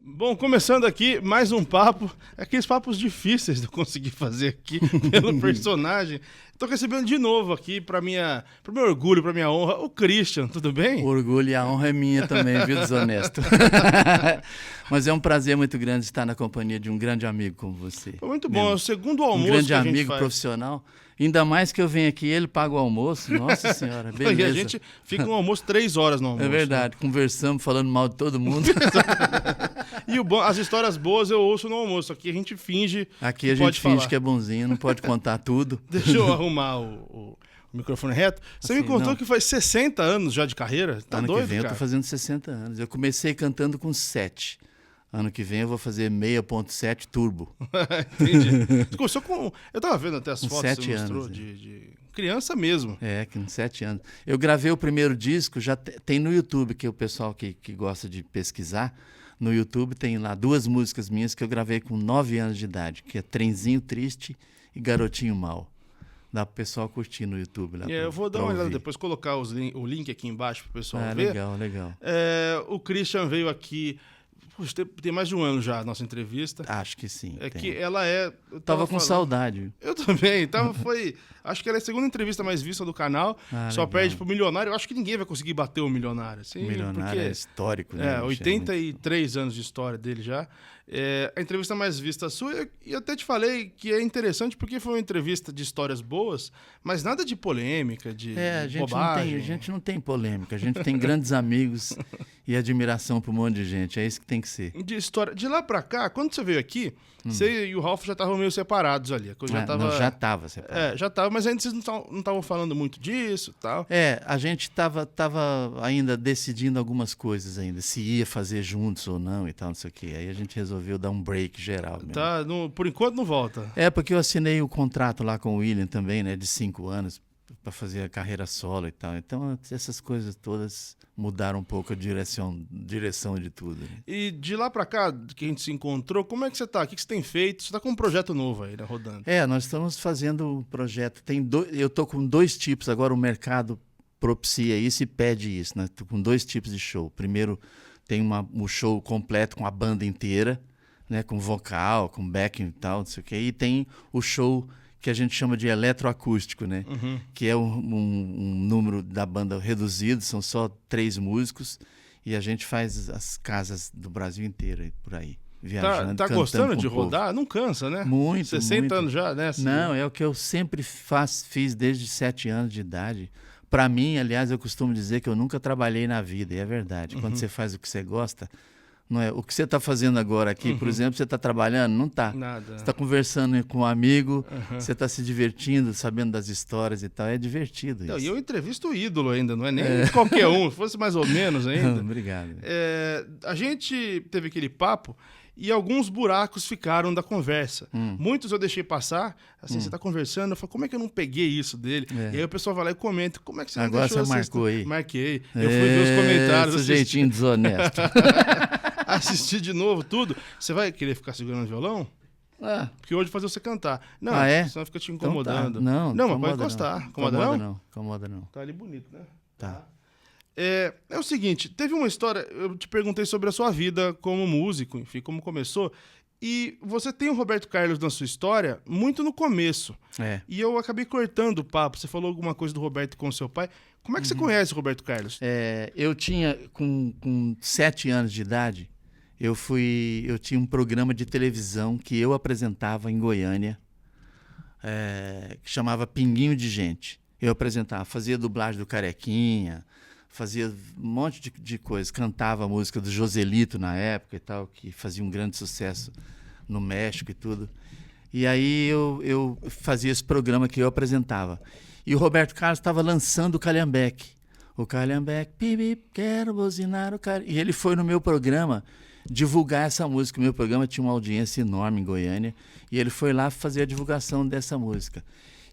Bom, começando aqui, mais um papo, aqueles papos difíceis de eu conseguir fazer aqui pelo personagem. Estou recebendo de novo aqui, para o meu orgulho, para minha honra, o Christian, tudo bem? O orgulho e a honra é minha também, viu, desonesto? Mas é um prazer muito grande estar na companhia de um grande amigo como você. Foi muito bom, é o segundo almoço um grande que a gente amigo faz. Profissional. Ainda mais que eu venho aqui, ele paga o almoço. Nossa senhora, beleza. E a gente fica no almoço 3 horas no almoço. É verdade, conversamos, falando mal de todo mundo. E o bom, as histórias boas eu ouço no almoço. Aqui a gente finge Aqui a que gente pode finge falar. que é bonzinho, não pode contar tudo. Deixa eu arrumar o microfone reto. Você Assim, me contou não. que faz 60 anos já de carreira? Tá Ano doido, que vem eu cara? tô fazendo 60 anos. Eu comecei cantando com 7. Ano que vem eu vou fazer 6.7 turbo. Entendi. Você começou com... Eu tava vendo até as Com fotos que 7 você mostrou anos, de criança mesmo. É, com 7 anos. Eu gravei o primeiro disco, já tem no YouTube, que é o pessoal que gosta de pesquisar. No YouTube tem lá 2 músicas minhas que eu gravei com 9 anos de idade, que é Trenzinho Triste e Garotinho Mal. Dá pro pessoal curtir no YouTube. Lá Eu vou dar uma olhada ouvir. depois, colocar o link aqui embaixo pro pessoal Ah, ver. legal, legal. O Christian veio aqui... Puxa, tem mais de um ano já a nossa entrevista. Acho que sim. É tem. que ela é... eu Tava com falando- saudade. Eu também. Então acho que ela é a segunda entrevista mais vista do canal. Ah, Só legal. perde pro Milionário. Eu acho que ninguém vai conseguir bater o Milionário. Assim, O Milionário porque... é histórico, né? bicho? 83 anos de história dele já. A entrevista mais vista sua, e eu até te falei que é interessante porque foi uma entrevista de histórias boas, mas nada de polêmica, de A gente, bobagem. a gente não tem polêmica, a gente tem grandes amigos e admiração por um monte de gente. É isso que tem que ser. De história. De lá pra cá, quando você veio aqui, você e o Ralph já estavam meio separados ali. A coisa já tava... Não, já estava separado. já tava, mas ainda vocês não estavam falando muito disso e tal. A gente tava ainda decidindo algumas coisas ainda, se ia fazer juntos ou não e tal, não sei o quê. Aí a gente resolveu dar um break geral mesmo. Tá, por enquanto não volta. Porque eu assinei o contrato lá com o William também, né, de 5 anos, para fazer a carreira solo e tal. Então, essas coisas todas mudaram um pouco a direção de tudo. Né? E de lá pra cá, que a gente se encontrou, como é que você tá? O que você tem feito? Você tá com um projeto novo aí, né, rodando? Nós estamos fazendo um projeto. Eu tô com 2 tipos, agora o mercado propicia isso e pede isso, né? Tô com 2 tipos de show. Primeiro, tem um show completo com a banda inteira, né? Com vocal, com backing e tal, não sei o quê. E tem o show que a gente chama de eletroacústico, né? Uhum. Que é um número da banda reduzido, são só 3 músicos, e a gente faz as casas do Brasil inteiro, por aí, viajando, Tá cantando gostando com de o povo. rodar? Não cansa, né? Muito, 60 muito. anos já, né? Assim, Não, é o que eu sempre fiz desde 7 anos de idade. Para mim, aliás, eu costumo dizer que eu nunca trabalhei na vida, e é verdade. Quando você faz o que você gosta, não é? O que você está fazendo agora aqui, por exemplo, você está trabalhando? Não está. Nada. Você está conversando com um amigo, você está se divertindo, sabendo das histórias e tal. É divertido Não, isso. e eu entrevisto o ídolo ainda, não é nem qualquer um, se fosse mais ou menos ainda. Obrigado. A gente teve aquele papo e alguns buracos ficaram da conversa. Muitos eu deixei passar, assim, você tá conversando, eu falo, como é que eu não peguei isso dele? E aí o pessoal vai lá e comenta, como é que você não Agora deixou você marcou aí. Marquei. Eu fui ver os comentários, Sujeitinho desonesto. assistir de novo tudo. Você vai querer ficar segurando o violão? Porque hoje fazer você cantar. Não, senão fica te incomodando. Então tá. Não, mas pode encostar. Incomoda não? Incomoda não. Tá ali bonito, né? Tá. É o seguinte, teve uma história, eu te perguntei sobre a sua vida como músico, enfim, como começou, e você tem o Roberto Carlos na sua história muito no começo. E eu acabei cortando o papo, você falou alguma coisa do Roberto com o seu pai. Como é que você conhece o Roberto Carlos? Eu tinha, com 7 anos de idade, eu tinha um programa de televisão que eu apresentava em Goiânia, que chamava Pinguinho de Gente. Eu apresentava, fazia dublagem do Carequinha, fazia um monte de coisa, cantava a música do Joselito na época e tal, que fazia um grande sucesso no México e tudo. E aí eu fazia esse programa que eu apresentava. E o Roberto Carlos estava lançando o Calhambeque. O Calhambeque, pip, quero buzinar o Calhambeque. E ele foi no meu programa divulgar essa música. O meu programa tinha uma audiência enorme em Goiânia, e ele foi lá fazer a divulgação dessa música.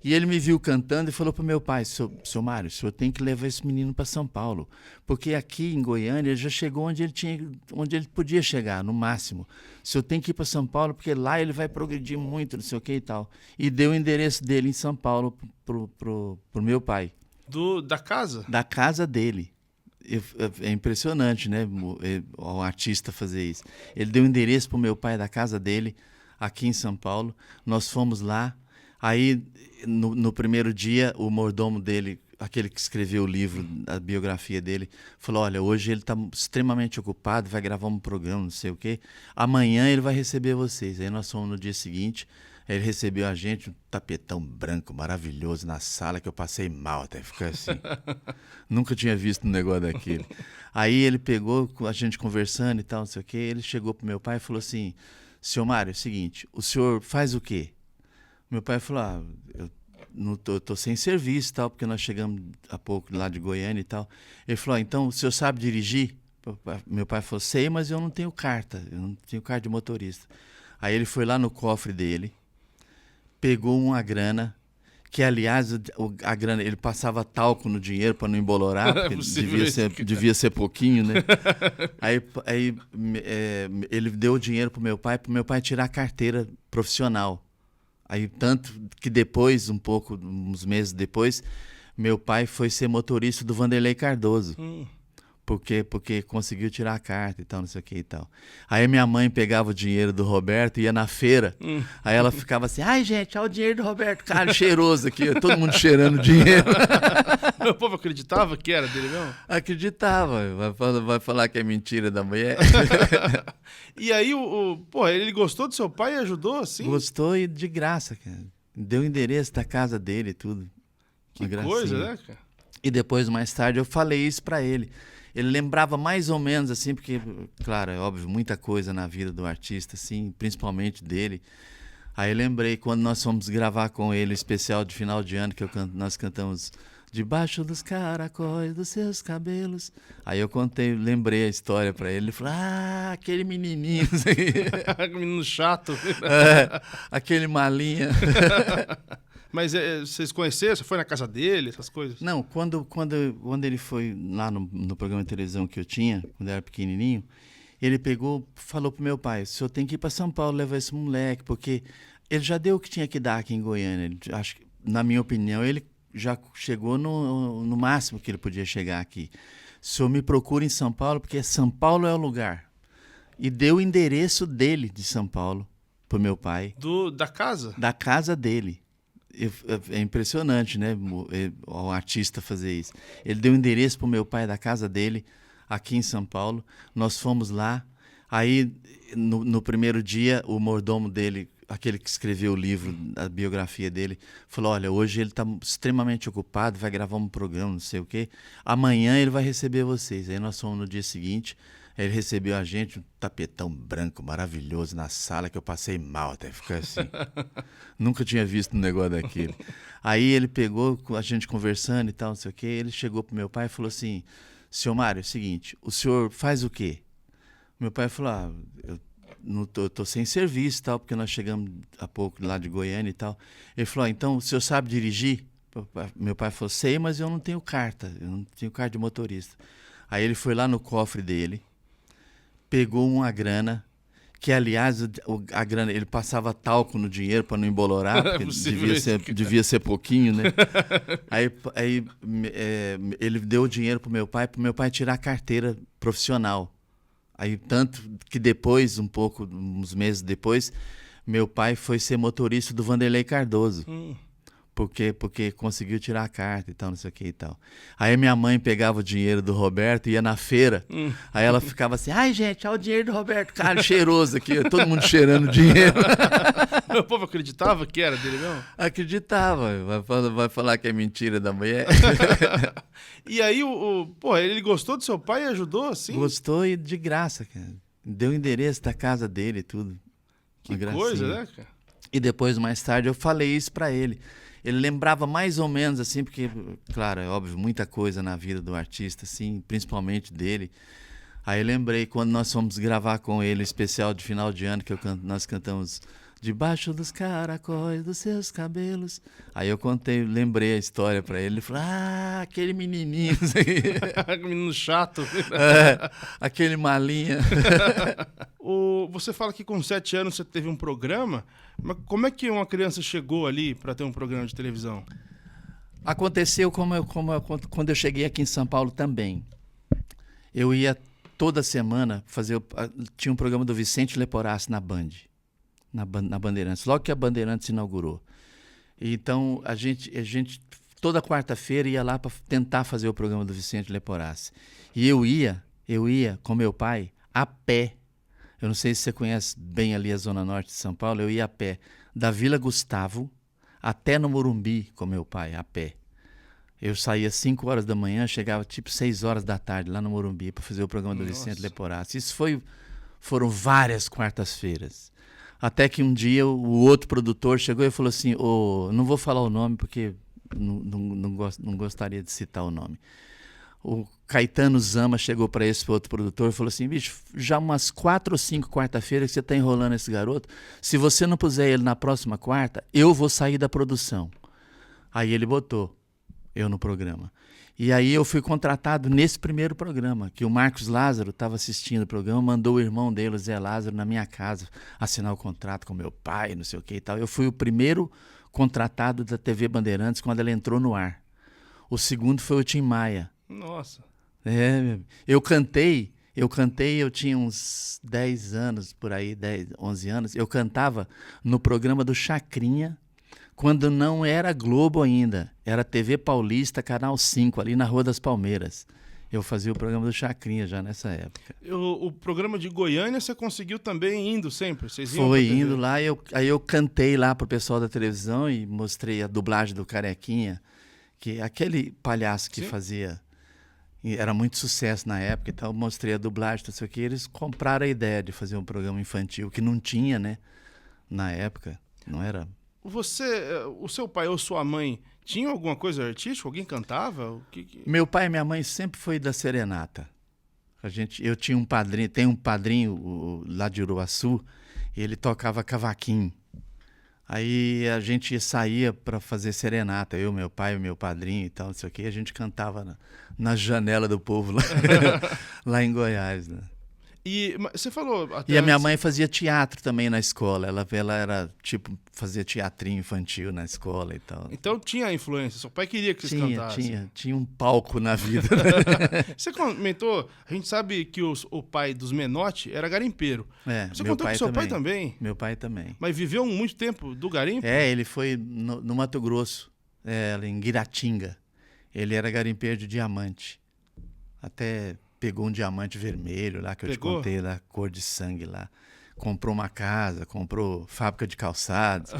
E ele me viu cantando e falou para o meu pai, seu Mário, o senhor tem que levar esse menino para São Paulo, porque aqui em Goiânia ele já chegou onde ele podia chegar, no máximo. O senhor tem que ir para São Paulo, porque lá ele vai progredir muito, não sei o que e tal. E deu o endereço dele em São Paulo pro meu pai. Da casa? Da casa dele. É impressionante, né? O artista fazer isso. Ele deu o endereço para o meu pai da casa dele, aqui em São Paulo. Nós fomos lá. Aí, no primeiro dia, o mordomo dele, aquele que escreveu o livro, a biografia dele, falou: olha, hoje ele está extremamente ocupado, vai gravar um programa, não sei o quê. Amanhã ele vai receber vocês. Aí nós fomos no dia seguinte. Ele recebeu a gente, um tapetão branco maravilhoso na sala, que eu passei mal até ficar assim. Nunca tinha visto um negócio daquele. Aí ele pegou, a gente conversando e tal, não sei o quê. Ele chegou pro meu pai e falou assim: seu Mário, é o seguinte, o senhor faz o quê? Meu pai falou: eu tô sem serviço e tal, porque nós chegamos há pouco lá de Goiânia e tal. Ele falou: então o senhor sabe dirigir? Meu pai falou: sei, mas eu não tenho carta, eu não tenho carta de motorista. Aí ele foi lá no cofre dele, pegou uma grana, que aliás a grana, ele passava talco no dinheiro para não embolorar, porque devia ser pouquinho, né? Aí ele deu o dinheiro pro meu pai tirar a carteira profissional. Aí tanto que depois, uns meses depois, meu pai foi ser motorista do Vanderlei Cardoso. Porque conseguiu tirar a carta e tal, não sei o que e tal. Aí minha mãe pegava o dinheiro do Roberto e ia na feira. Aí ela ficava assim: ai, gente, olha o dinheiro do Roberto, cara, cheiroso aqui, todo mundo cheirando dinheiro. O povo acreditava que era dele mesmo? Acreditava, vai falar que é mentira da mulher. E aí, ele gostou do seu pai e ajudou, assim? Gostou e de graça, cara. Deu o endereço da casa dele e tudo. Que coisa, né, cara? E depois, mais tarde, eu falei isso pra ele. Ele lembrava mais ou menos, assim, porque, claro, é óbvio, muita coisa na vida do artista, assim, principalmente dele. Aí eu lembrei, quando nós fomos gravar com ele o especial de final de ano, que nós cantamos Debaixo dos caracóis dos seus cabelos. Aí eu lembrei a história pra ele. Ele falou: ah, aquele menininho. Menino chato. Aquele malinha. Mas vocês conheceram? Você foi na casa dele, essas coisas? Não, quando ele foi lá no programa de televisão que eu tinha, quando eu era pequenininho, ele falou pro meu pai: o senhor tem que ir para São Paulo levar esse moleque, porque ele já deu o que tinha que dar aqui em Goiânia. Acho que, na minha opinião, ele já chegou no máximo que ele podia chegar aqui. O senhor me procura em São Paulo, porque São Paulo é o lugar. E deu o endereço dele de São Paulo pro meu pai. Da casa? Da casa dele. É impressionante, né? O artista fazer isso. Ele deu o endereço para o meu pai da casa dele, aqui em São Paulo. Nós fomos lá. Aí, no primeiro dia, o mordomo dele, aquele que escreveu o livro, a biografia dele, falou: olha, hoje ele está extremamente ocupado, vai gravar um programa, não sei o quê. Amanhã ele vai receber vocês. Aí nós fomos no dia seguinte. Ele recebeu a gente, um tapetão branco maravilhoso na sala, que eu passei mal até ficar assim. Nunca tinha visto um negócio daquele. Aí ele pegou, a gente conversando e tal, não sei o quê. Ele chegou pro meu pai e falou assim: seu Mário, é o seguinte, o senhor faz o quê? Meu pai falou: eu tô sem serviço e tal, porque nós chegamos há pouco lá de Goiânia e tal. Ele falou: então o senhor sabe dirigir? Meu pai falou: sei, mas eu não tenho carta, eu não tenho carta de motorista. Aí ele foi lá no cofre dele, pegou uma grana, que aliás a grana, ele passava talco no dinheiro para não embolorar, porque devia ser pouquinho, né? Aí ele deu o dinheiro pro meu pai tirar a carteira profissional. Aí tanto que depois, uns meses depois, meu pai foi ser motorista do Vanderlei Cardoso. Porque conseguiu tirar a carta e tal, não sei o que e tal. Aí minha mãe pegava o dinheiro do Roberto e ia na feira. Aí ela ficava assim: ai, gente, olha o dinheiro do Roberto, cara, cheiroso aqui, todo mundo cheirando dinheiro. O povo acreditava que era dele mesmo? Acreditava, vai falar que é mentira da mulher. E aí, ele gostou do seu pai e ajudou, assim? Gostou e de graça, cara. Deu o endereço da casa dele e tudo. Que coisa, né, cara? E depois, mais tarde, eu falei isso pra ele. Ele lembrava mais ou menos, assim, porque, claro, é óbvio, muita coisa na vida do artista, assim, principalmente dele. Aí eu lembrei, quando nós fomos gravar com ele o especial de final de ano, que nós cantamos Debaixo dos caracóis dos seus cabelos. Aí eu lembrei a história pra ele. Ele falou: ah, aquele menininho. Menino chato. Aquele malinha. Você fala que com 7 anos você teve um programa, mas como é que uma criança chegou ali para ter um programa de televisão? Aconteceu quando eu cheguei aqui em São Paulo também. eu ia toda semana fazer... Tinha um programa do Vicente Leporassi na Band, na Bandeirantes, logo que a Bandeirantes inaugurou. Então, a gente toda quarta-feira ia lá para tentar fazer o programa do Vicente Leporassi. E eu ia com meu pai a pé. Eu não sei se você conhece bem ali a Zona Norte de São Paulo, eu ia a pé da Vila Gustavo até no Morumbi com meu pai, a pé. Eu saía às 5 horas da manhã, chegava tipo 6 horas da tarde lá no Morumbi para fazer o programa do Vicente Leporassi. Isso foram várias quartas-feiras. Até que um dia o outro produtor chegou e falou assim, não vou falar o nome porque não gostaria de citar o nome. O Caetano Zama chegou para esse outro produtor e falou assim, bicho, já umas 4 ou 5 quarta-feiras que você está enrolando esse garoto, se você não puser ele na próxima quarta, eu vou sair da produção. Aí ele botou eu no programa. E aí eu fui contratado nesse primeiro programa, que o Marcos Lázaro estava assistindo o programa, mandou o irmão dele, o Zé Lázaro, na minha casa assinar o contrato com meu pai, não sei o que e tal. Eu fui o primeiro contratado da TV Bandeirantes quando ela entrou no ar. O segundo foi o Tim Maia. Nossa. Eu cantei, eu tinha uns 10 anos, por aí, 11 anos, eu cantava no programa do Chacrinha, quando não era Globo ainda, era TV Paulista, Canal 5, ali na Rua das Palmeiras. Eu fazia o programa do Chacrinha já nessa época. O programa de Goiânia você conseguiu também indo sempre? Vocês iam Foi indo lá, aí eu cantei lá pro pessoal da televisão e mostrei a dublagem do Carequinha, que aquele palhaço que fazia... E era muito sucesso na época, então eu mostrei a dublagem, não sei o que, eles compraram a ideia de fazer um programa infantil, que não tinha, né, na época, não era... O seu pai ou sua mãe tinham alguma coisa artística? Alguém cantava? Meu pai e minha mãe sempre foi da serenata. Eu tinha um padrinho, tem um padrinho lá de Uruaçu, e ele tocava cavaquinho. Aí a gente saía para fazer serenata, eu, meu pai, o meu padrinho e tal, não sei o quê, a gente cantava na janela do povo lá, lá em Goiás, né? E você falou... E a minha mãe fazia teatro também na escola, ela era, tipo, fazia teatrinho infantil na escola e tal. Então tinha influência, seu pai queria que vocês cantassem. Tinha um palco na vida. Você comentou, a gente sabe que o pai dos Menotti era garimpeiro. Você contou que seu pai também? Meu pai também. Mas viveu muito tempo do garimpo? Ele foi no Mato Grosso, em Guiratinga. Ele era garimpeiro de diamante. Até pegou um diamante vermelho lá, que eu te contei, da cor de sangue lá. Comprou uma casa, comprou fábrica de calçados.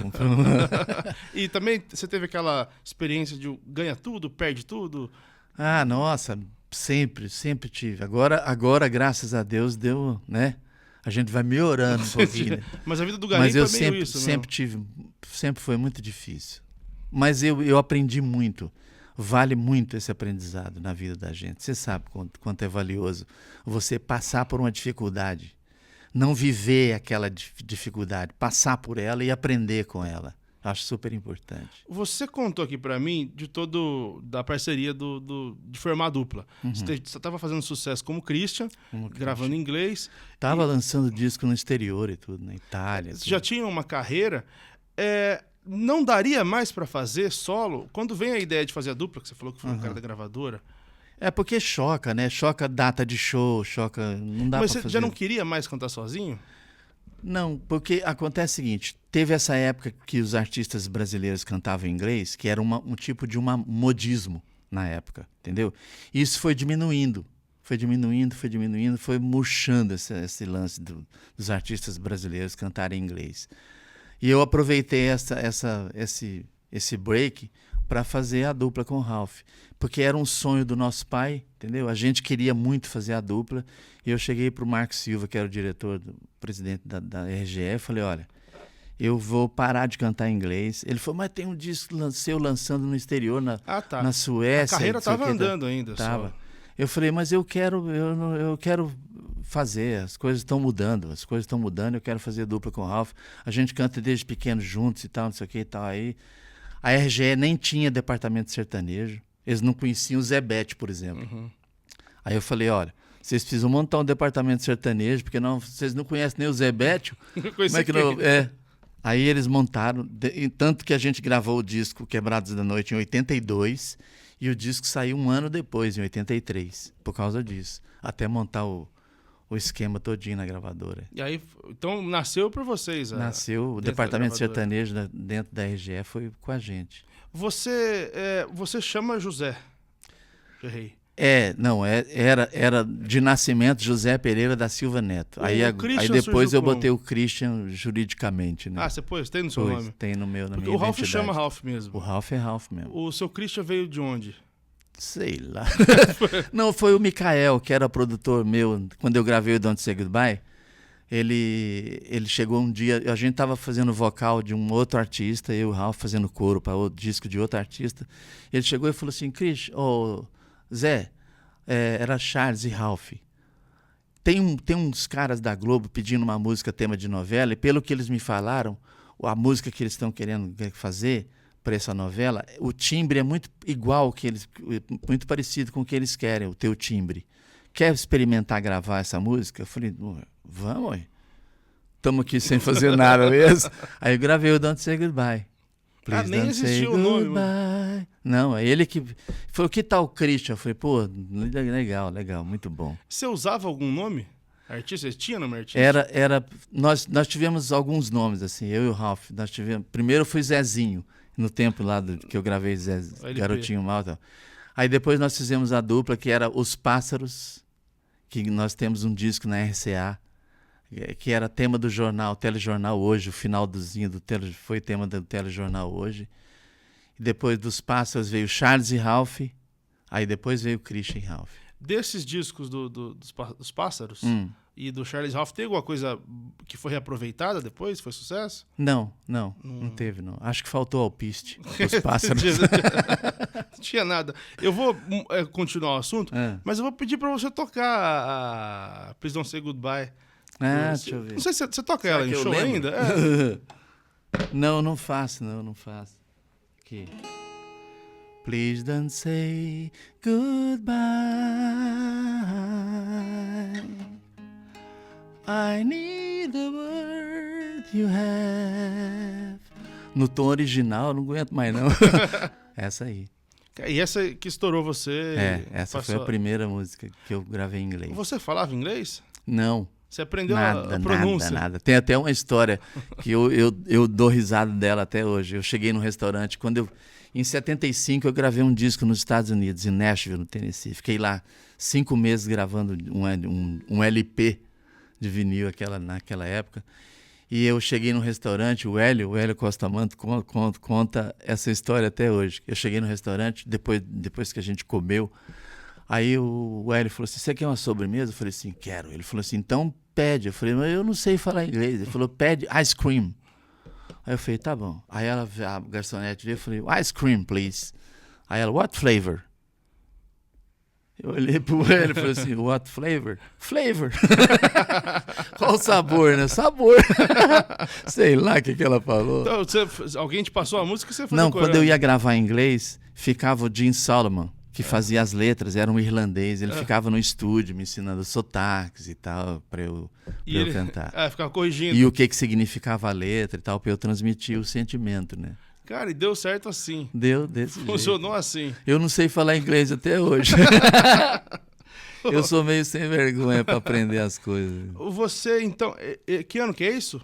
E também você teve aquela experiência de ganha tudo, perde tudo? Ah, nossa, sempre tive. Agora, graças a Deus, deu, né? A gente vai melhorando um pouquinho. Né? Mas a vida do garimpo é meio isso, sempre foi muito difícil. Mas eu aprendi muito. Vale muito esse aprendizado na vida da gente. Você sabe quanto é valioso você passar por uma dificuldade. Não viver aquela dificuldade, passar por ela e aprender com ela. Acho super importante. Você contou aqui pra mim da parceria de formar a dupla. Uhum. Você estava fazendo sucesso como Christian, gravando em inglês. Estava lançando disco no exterior e tudo, na Itália. Você já tinha uma carreira. Não daria mais pra fazer solo? Quando vem a ideia de fazer a dupla, que você falou que foi um cara da gravadora... É porque choca, né? Choca data de show, choca... Não dá Mas pra você já não queria mais cantar sozinho? Não, porque acontece o seguinte, teve essa época que os artistas brasileiros cantavam em inglês, que era um tipo de modismo na época, entendeu? Isso foi diminuindo, foi murchando esse lance dos artistas brasileiros cantarem em inglês. E eu aproveitei esse break para fazer a dupla com o Ralph, porque era um sonho do nosso pai, entendeu? A gente queria muito fazer a dupla, e eu cheguei para o Marcos Silva, que era o presidente da RGE, e falei, olha, eu vou parar de cantar em inglês. Ele falou, mas tem um disco seu lançando no exterior, na Suécia. A carreira estava andando ainda. Tava. Eu falei, mas eu quero fazer, as coisas estão mudando, eu quero fazer dupla com o Ralph. A gente canta desde pequeno juntos e tal, não sei o que e tal. Aí a RGE nem tinha departamento sertanejo, eles não conheciam o Zebete, por exemplo. Uhum. Aí eu falei, olha, vocês precisam montar um departamento sertanejo, porque vocês não conhecem nem o Zebete. Como é que não? Aí eles montaram, tanto que a gente gravou o disco Quebrados da Noite em 82, E o disco saiu um ano depois, em 83, por causa disso. Até montar o esquema todinho na gravadora. E aí, então nasceu por vocês? Nasceu, o departamento sertanejo dentro da RGE foi com a gente. Você chama José? Errei. Era de nascimento José Pereira da Silva Neto. Aí depois eu botei o Christian juridicamente, né? Ah, você pôs? Tem no seu nome? Tem na minha identidade. O Ralph chama Ralph mesmo. O Ralph é Ralph mesmo. O seu Christian veio de onde? Sei lá. Não, foi o Mikael, que era produtor meu, quando eu gravei o Don't Say Goodbye. Ele chegou um dia, a gente estava fazendo vocal de um outro artista, eu e o Ralph fazendo coro para o disco de outro artista. Ele chegou e falou assim, Christian, Zé, era Charles e Ralph. Tem uns caras da Globo pedindo uma música tema de novela, e pelo que eles me falaram, a música que eles estão querendo fazer para essa novela, o timbre é muito igual, muito parecido com o que eles querem, o teu timbre. Quer experimentar gravar essa música? Eu falei, vamos, ué. Estamos aqui sem fazer nada mesmo. Aí eu gravei o Don't Say Goodbye. Nem existiu o nome. Não, é ele que... Foi o que tal Christian? Eu falei, pô, legal, muito bom. Você usava algum nome? Artista? Você tinha nome artista? Nós tivemos alguns nomes, assim, eu e o Ralph. Primeiro foi Zezinho, no tempo lá que eu gravei Garotinho Mal. Tal. Aí depois nós fizemos a dupla, que era Os Pássaros, que nós temos um disco na RCA, que era tema do jornal, telejornal Hoje, o finalzinho foi tema do telejornal Hoje. E depois dos Pássaros veio Charles e Ralph, aí depois veio Christian e Ralph. Desses discos dos Pássaros e do Charles e Ralph, tem alguma coisa que foi reaproveitada depois? Foi sucesso? Não teve, não. Acho que faltou alpiste dos Pássaros. Não tinha nada. Eu vou continuar o assunto, mas eu vou pedir para você tocar a Please Don't Say Goodbye. Deixa eu ver. Não sei se você toca ela em show ainda. Não faço. Aqui. Please don't say goodbye. I need the word you have. No tom original, não aguento mais não. Essa aí. E essa que estourou você? Essa foi a primeira música que eu gravei em inglês. Você falava inglês? Não. Você aprendeu a pronúncia? Nada. Tem até uma história que eu dou risada dela até hoje. Eu cheguei num restaurante, em 75 eu gravei um disco nos Estados Unidos, em Nashville, no Tennessee. Fiquei lá 5 meses gravando um LP de vinil naquela época. E eu cheguei num restaurante, o Hélio Costa Manto conta essa história até hoje. Eu cheguei no restaurante, depois que a gente comeu, aí o Hélio falou assim, você quer uma sobremesa? Eu falei assim, quero. Ele falou assim, então pede. Eu falei, mas eu não sei falar inglês. Ele falou, pede ice cream. Aí eu falei, tá bom. Aí a garçonete veio, eu falei, ice cream, please. Aí ela, what flavor? Eu olhei pro Hélio e falei assim, what flavor? Flavor. Qual o sabor, né? Sabor. Sei lá o que ela falou. Então, alguém te passou a música e você foi Não, decorando. Quando eu ia gravar em inglês, ficava o Gene Solomon, que fazia as letras, era um irlandês. Ele ficava no estúdio me ensinando sotaques e tal, pra eu cantar. Ficava corrigindo. E o que significava a letra e tal, pra eu transmitir o sentimento, né? Cara, e deu certo assim. Deu desse jeito. Funcionou assim. Eu não sei falar inglês até hoje. Eu sou meio sem vergonha pra aprender as coisas. Você, então, que ano que é isso?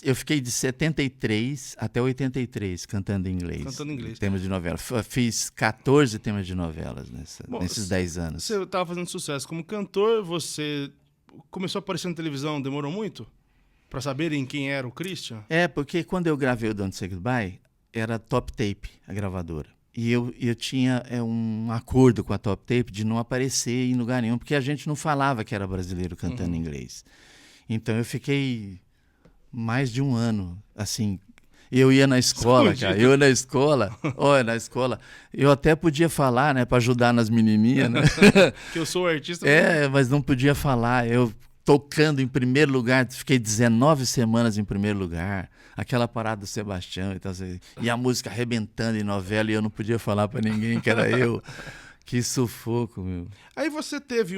Eu fiquei de 73 até 83 cantando em inglês. Temas de novela. Fiz 14 temas de novelas nesses 10 anos. Você estava fazendo sucesso como cantor, você começou a aparecer na televisão, demorou muito? Para saberem quem era o Christian? Porque quando eu gravei o Don't Say Goodbye, era Top Tape, a gravadora. E eu tinha um acordo com a Top Tape de não aparecer em lugar nenhum, porque a gente não falava que era brasileiro cantando em inglês. Então eu fiquei mais de um ano, assim. Eu ia na escola, escondido. Cara. Na escola. Eu até podia falar, né, para ajudar nas menininhas, né? Que eu sou artista. Mas não podia falar. Eu tocando em primeiro lugar, fiquei 19 semanas em primeiro lugar. Aquela parada do Sebastião e tal. E a música arrebentando em novela e eu não podia falar para ninguém que era eu. Que sufoco, meu. Aí você teve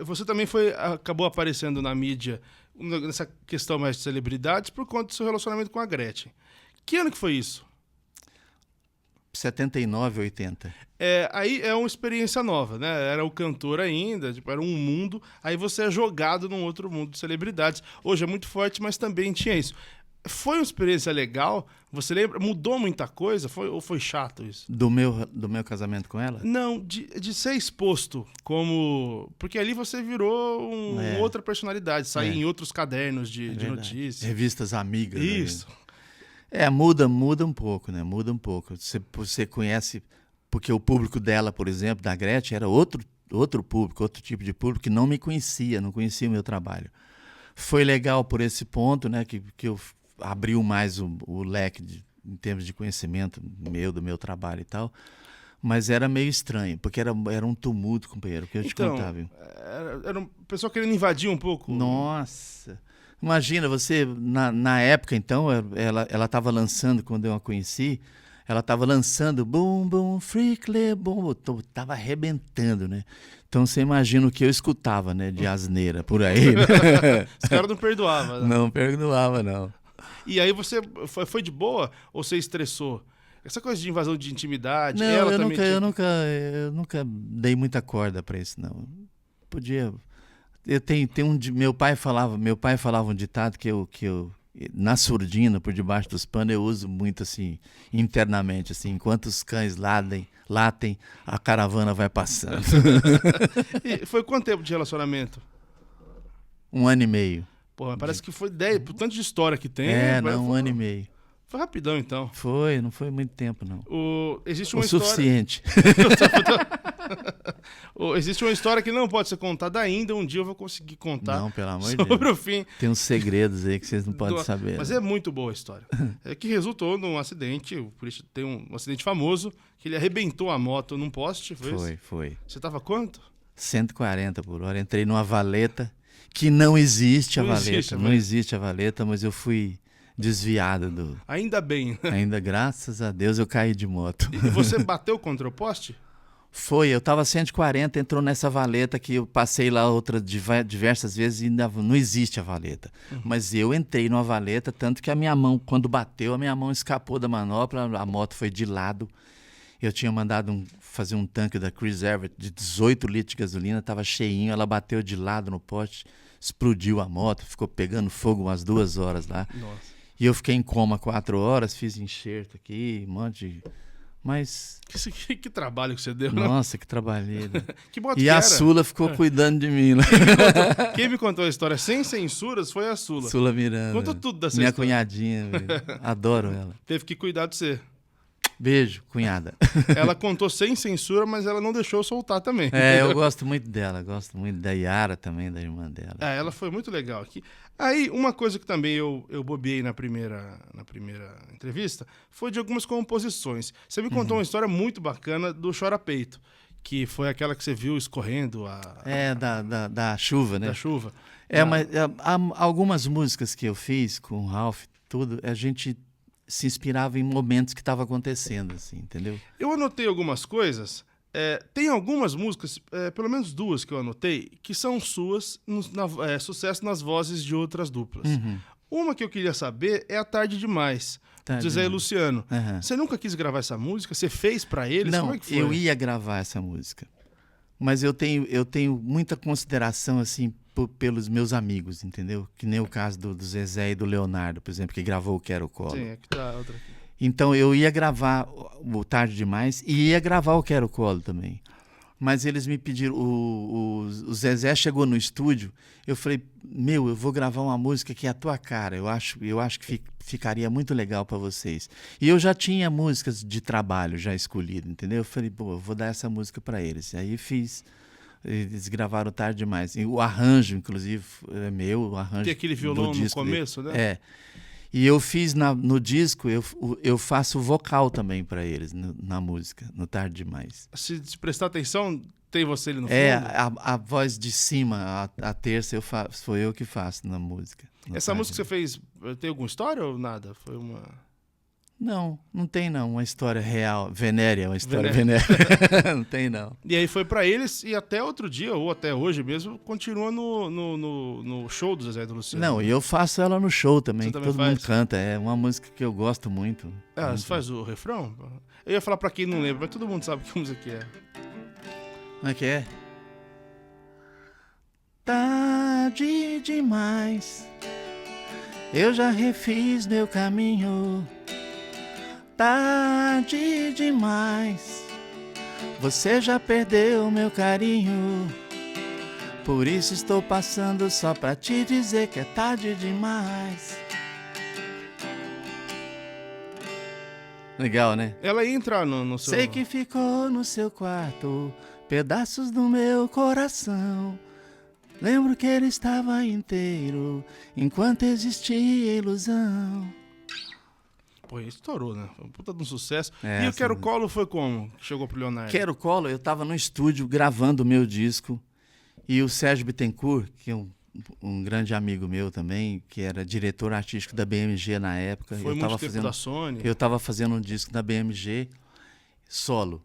Você também acabou aparecendo na mídia nessa questão mais de celebridades por conta do seu relacionamento com a Gretchen. Que ano que foi isso? 79, 80. Aí é uma experiência nova, né? Era o cantor ainda, tipo, era um mundo. Aí você é jogado num outro mundo de celebridades. Hoje é muito forte, mas também tinha isso. Foi uma experiência legal? Você lembra? Mudou muita coisa? Ou foi chato isso? Do meu casamento com ela? Não, de ser exposto como... Porque ali você virou outra personalidade. Sair em outros cadernos de notícias. Revistas amigas. Isso. Né? Muda um pouco, né? Muda um pouco. Você conhece... Porque o público dela, por exemplo, da Gretchen, era outro público, outro tipo de público que não me conhecia, não conhecia o meu trabalho. Foi legal por esse ponto, né? Que eu abriu mais o leque em termos de conhecimento do meu trabalho e tal. Mas era meio estranho, porque era um tumulto, companheiro, que eu te contava. Era um pessoal querendo invadir um pouco. Nossa! Imagina, você, na época, então, ela estava lançando, quando eu a conheci, ela estava lançando Boom Boom Freakly Boom, estava arrebentando, né? Então você imagina o que eu escutava, né? De asneira por aí. Né? Os caras não perdoavam. Né? Não perdoava, não. E aí você foi de boa ou você estressou? Essa coisa de invasão de intimidade, não, ela eu também nunca dei muita corda para isso, não. Podia... Meu pai falava um ditado que eu na surdina, por debaixo dos panos, eu uso muito assim, internamente, assim, enquanto os cães latem, a caravana vai passando. E foi quanto tempo de relacionamento? 1 ano e meio. Pô, parece que foi 10, por tanto de história que tem. 1 ano e meio. Foi rapidão, então. Não foi muito tempo, não. Existe uma suficiente. Existe uma história que não pode ser contada ainda, um dia eu vou conseguir contar. Não, pelo amor de Deus. Sobre o fim. Tem uns segredos aí que vocês não podem saber. Mas é muito boa a história. É que resultou num acidente, o Christian tem um acidente famoso, que ele arrebentou a moto num poste, foi isso? Foi. Você tava quanto? 140 por hora. Entrei numa valeta, que não existe a valeta. Não existe a valeta, mas eu fui desviado do... Ainda bem. Ainda, graças a Deus, eu caí de moto. E você bateu contra o poste? Foi, eu tava 140, entrou nessa valeta que eu passei lá diversas vezes e ainda não existe a valeta. Mas eu entrei numa valeta, tanto que a minha mão, quando bateu, a minha mão escapou da manopla, a moto foi de lado. Eu tinha mandado fazer um tanque da Chris Everett de 18 litros de gasolina, tava cheinho, ela bateu de lado no poste, explodiu a moto, ficou pegando fogo umas 2 horas lá. Nossa. E eu fiquei em coma 4 horas, fiz enxerto aqui, um monte de... Mas... Que trabalho que você deu, Nossa, que trabalheiro. Que moto e que a era? Sula ficou cuidando de mim. Né? Quem me contou a história sem censuras foi a Sula. Sula Miranda. Contou tudo dessa Minha história. Cunhadinha, adoro ela. Teve que cuidar de você. Beijo, cunhada. Ela contou sem censura, mas ela não deixou eu soltar também. Eu gosto muito dela, gosto muito da Yara também, da irmã dela. Ela foi muito legal aqui. Aí, uma coisa que também eu bobeei na primeira entrevista foi de algumas composições. Você me contou uma história muito bacana do Chora Peito, que foi aquela que você viu escorrendo da chuva, né? Da chuva. Mas há algumas músicas que eu fiz com o Ralph, tudo, a gente se inspirava em momentos que estavam acontecendo, assim, entendeu? Eu anotei algumas coisas. Tem algumas músicas, pelo menos 2 que eu anotei, que são suas, sucesso nas vozes de outras duplas. Uma que eu queria saber é A Tarde Demais, de Zé e Luciano. Você nunca quis gravar essa música? Você fez pra eles? Não, como é que foi? Eu ia gravar essa música. Mas eu tenho muita consideração, assim, pelos meus amigos, entendeu? Que nem o caso do Zezé e do Leonardo, por exemplo, que gravou o Quero Colo. Sim, aqui tá outra aqui. Então eu ia gravar o Tarde Demais e ia gravar o Quero Colo também. Mas eles me pediram, o Zezé chegou no estúdio, eu falei, eu vou gravar uma música que é a tua cara, eu acho que ficaria muito legal para vocês. E eu já tinha músicas de trabalho já escolhidas, entendeu? Eu falei, eu vou dar essa música para eles. E aí fiz, eles gravaram Tarde Demais. E o arranjo, inclusive, é meu, o arranjo. Tem aquele violão no começo, né? E eu fiz no disco, eu faço vocal também para eles na música, no Tarde Demais. Se prestar atenção, tem você ali no fundo? A voz de cima, a terça, sou eu que faço na música. Essa música que você fez, tem alguma história ou nada? Foi uma... Não tem não, uma história real, venérea, uma história venérea. Não tem não. E aí foi pra eles e até outro dia, ou até hoje mesmo, continua no show do Zezé e do Luciano. Não, e eu faço ela no show também, que todo mundo canta. É uma música que eu gosto muito. Você faz o refrão? Eu ia falar pra quem não lembra, mas todo mundo sabe que música que é. Como é que é? Tarde demais, eu já refiz meu caminho. Tarde demais, você já perdeu meu carinho. Por isso estou passando só pra te dizer que é tarde demais. Legal, né? Ela entra no seu... Sei que ficou no seu quarto pedaços do meu coração. Lembro que ele estava inteiro enquanto existia ilusão. Pô, estourou, né? Foi um puta de um sucesso. E o Quero Colo foi como? Chegou pro Leonardo? Quero Colo, eu tava no estúdio gravando o meu disco. E o Sérgio Bittencourt, que é um grande amigo meu também, que era diretor artístico da BMG na época. Foi muito tempo da Sony. Eu tava fazendo um disco da BMG solo.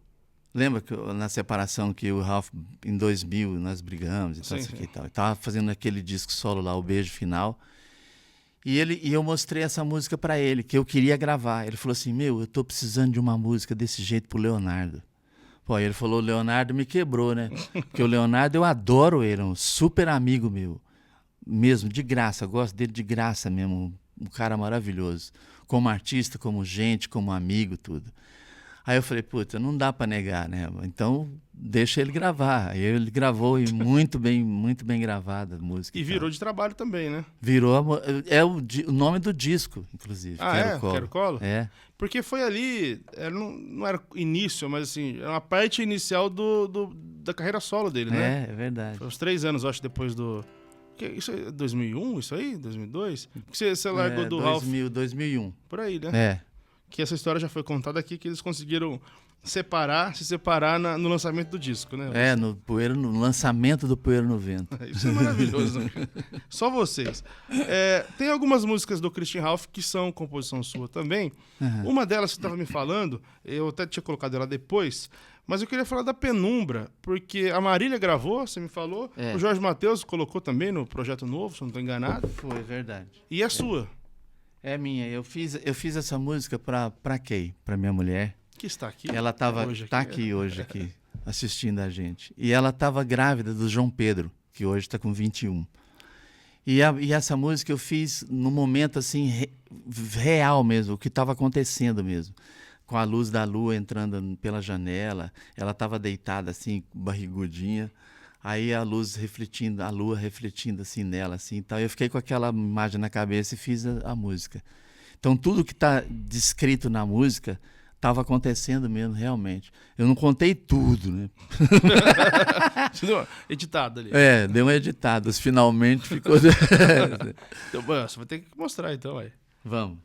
Lembra que na separação que o Ralph, em 2000, nós brigamos e tal, isso aqui e tal. Eu tava fazendo aquele disco solo lá, O Beijo Final. E eu mostrei essa música para ele, que eu queria gravar. Ele falou assim, eu tô precisando de uma música desse jeito pro Leonardo. Pô, aí ele falou, o Leonardo me quebrou, né? Porque o Leonardo, eu adoro ele, é um super amigo meu. Mesmo, de graça, gosto dele de graça mesmo. Um cara maravilhoso. Como artista, como gente, como amigo, tudo. Aí eu falei, puta, não dá para negar, né? Então, deixa ele gravar. Aí ele gravou e muito bem gravada a música. E virou de trabalho também, né? Virou, o nome do disco, inclusive. Quero Colo? É. Porque foi ali, não era início, mas assim, era uma parte inicial da carreira solo dele, né? É verdade. Foi uns 3 anos, acho, depois do... Isso é 2001, isso aí? 2002? Porque você largou do Ralph... 2001. Por aí, né? É. Que essa história já foi contada aqui, que eles conseguiram se separar no lançamento do disco, né? No lançamento do Poeira no Vento. Isso é maravilhoso. Né? Só vocês. Tem algumas músicas do Christian Ralph que são composição sua também. Uhum. Uma delas que você estava me falando, eu até tinha colocado ela depois, mas eu queria falar da Penumbra, porque a Marília gravou, você me falou, o Jorge Mateus colocou também no Projeto Novo, se eu não estou enganado. Foi, verdade. E é sua. É minha. Eu fiz essa música pra Kay, pra minha mulher. Que está aqui. Ela tá aqui hoje, aqui, assistindo a gente. E ela estava grávida do João Pedro, que hoje está com 21. E essa música eu fiz no momento assim, real mesmo, o que estava acontecendo mesmo. Com a luz da lua entrando pela janela, ela estava deitada assim, barrigudinha. Aí a luz refletindo, a lua refletindo assim nela, assim, tal. Eu fiquei com aquela imagem na cabeça e fiz a música. Então tudo que está descrito na música estava acontecendo mesmo, realmente. Eu não contei tudo, né? Você deu uma editada ali. Deu uma editada. Finalmente ficou... Então, você vai ter que mostrar então, aí. Vamos.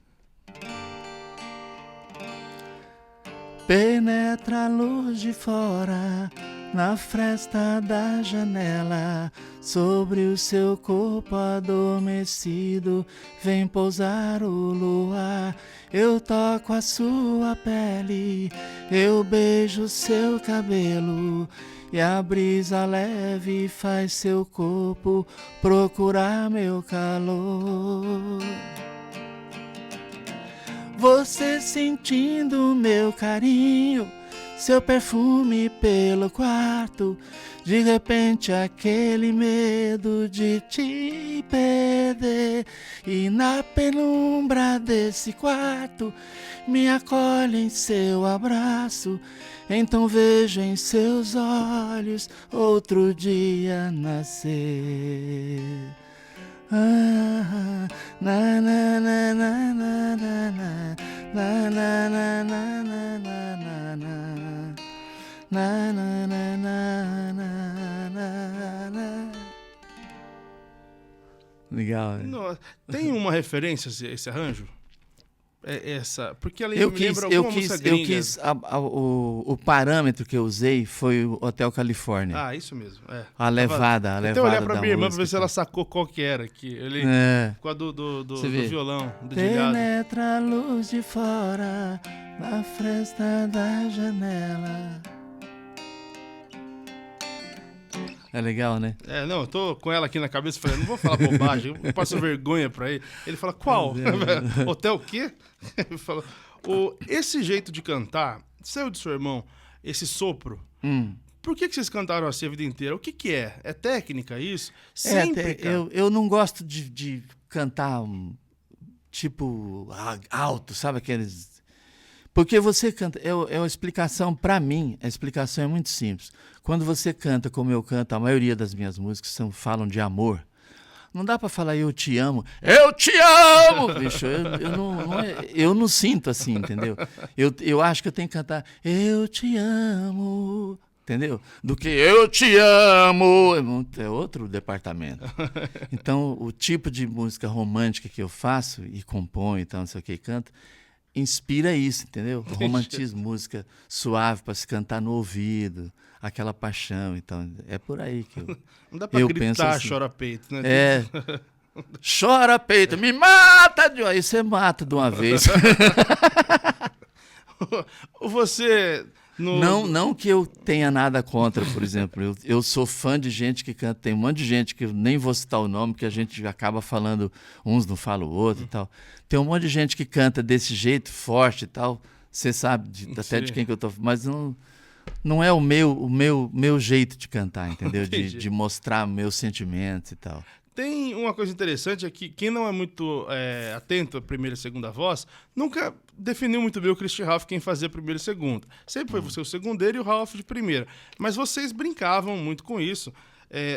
Penetra a luz de fora na fresta da janela, sobre o seu corpo adormecido vem pousar o luar. Eu toco a sua pele, eu beijo seu cabelo, e a brisa leve faz seu corpo procurar meu calor. Você sentindo meu carinho, seu perfume pelo quarto, de repente aquele medo de te perder. E na penumbra desse quarto, me acolhe em seu abraço, então vejo em seus olhos outro dia nascer. Na na na na na na na na na na na na na na na. Legal, né? Tem uma referência a esse arranjo? essa? Porque ela me lembra alguma música gringa. O parâmetro que eu usei foi o Hotel Califórnia. Ah, isso mesmo. A levada Até olhar pra minha irmã pra ver se ela sacou qual que era. Com a do violão, do dedilhado. Penetra a luz de fora na fresta da janela. É legal, né? Não, eu tô com ela aqui na cabeça, falei, não vou falar bobagem, eu passo vergonha pra ele. Ele fala, qual? Hotel o quê? Ele fala, esse jeito de cantar, seu de seu irmão, esse sopro, por que vocês cantaram assim a vida inteira? O que é? É técnica isso? Sempre, eu não gosto de cantar tipo alto, sabe aqueles... Porque você canta, é uma explicação, para mim, a explicação é muito simples. Quando você canta como eu canto, a maioria das minhas músicas falam de amor. Não dá para falar eu te amo, bicho, eu não sinto assim, entendeu? Eu acho que eu tenho que cantar eu te amo, entendeu? Do que eu te amo, é outro departamento. Então, o tipo de música romântica que eu faço e componho, então, não sei o que, canto, inspira isso, entendeu? O romantismo, música suave para se cantar no ouvido, aquela paixão, então é por aí que eu não dá pra gritar, assim, chora peito, né? Chora peito, me mata, aí você mata de uma vez. Você não que eu tenha nada contra, por exemplo, eu sou fã de gente que canta, tem um monte de gente que eu nem vou citar o nome, que a gente acaba falando, uns não falam o outro e tal. Tem um monte de gente que canta desse jeito, forte e tal, você sabe até de quem que eu tô, mas não é o meu jeito de cantar, entendeu? De mostrar meus sentimentos e tal. Tem uma coisa interessante é que quem não é muito atento à primeira e segunda voz, nunca definiu muito bem o Christian Ralph quem fazia a primeira e segunda. Sempre foi você o segundeiro e o Ralph de primeira. Mas vocês brincavam muito com isso.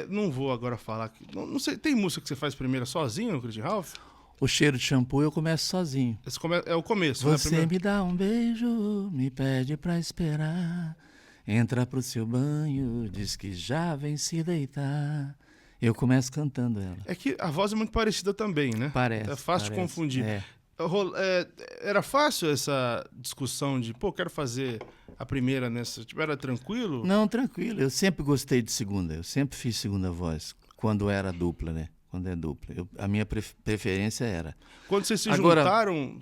Não vou agora falar... Não sei, tem música que você faz primeira sozinho no Christian Ralph? O Cheiro de Shampoo eu começo sozinho. É o começo, Você né? me dá um beijo, me pede pra esperar, entra pro seu banho, diz que já vem se deitar. Eu começo cantando ela. É que a voz é muito parecida também, né? Parece. É fácil de confundir. Era fácil essa discussão de, quero fazer a primeira nessa... Era tranquilo? Não, tranquilo. Eu sempre gostei de segunda. Eu sempre fiz segunda voz, quando era dupla, né? Quando é dupla. A minha preferência era. Quando vocês se juntaram...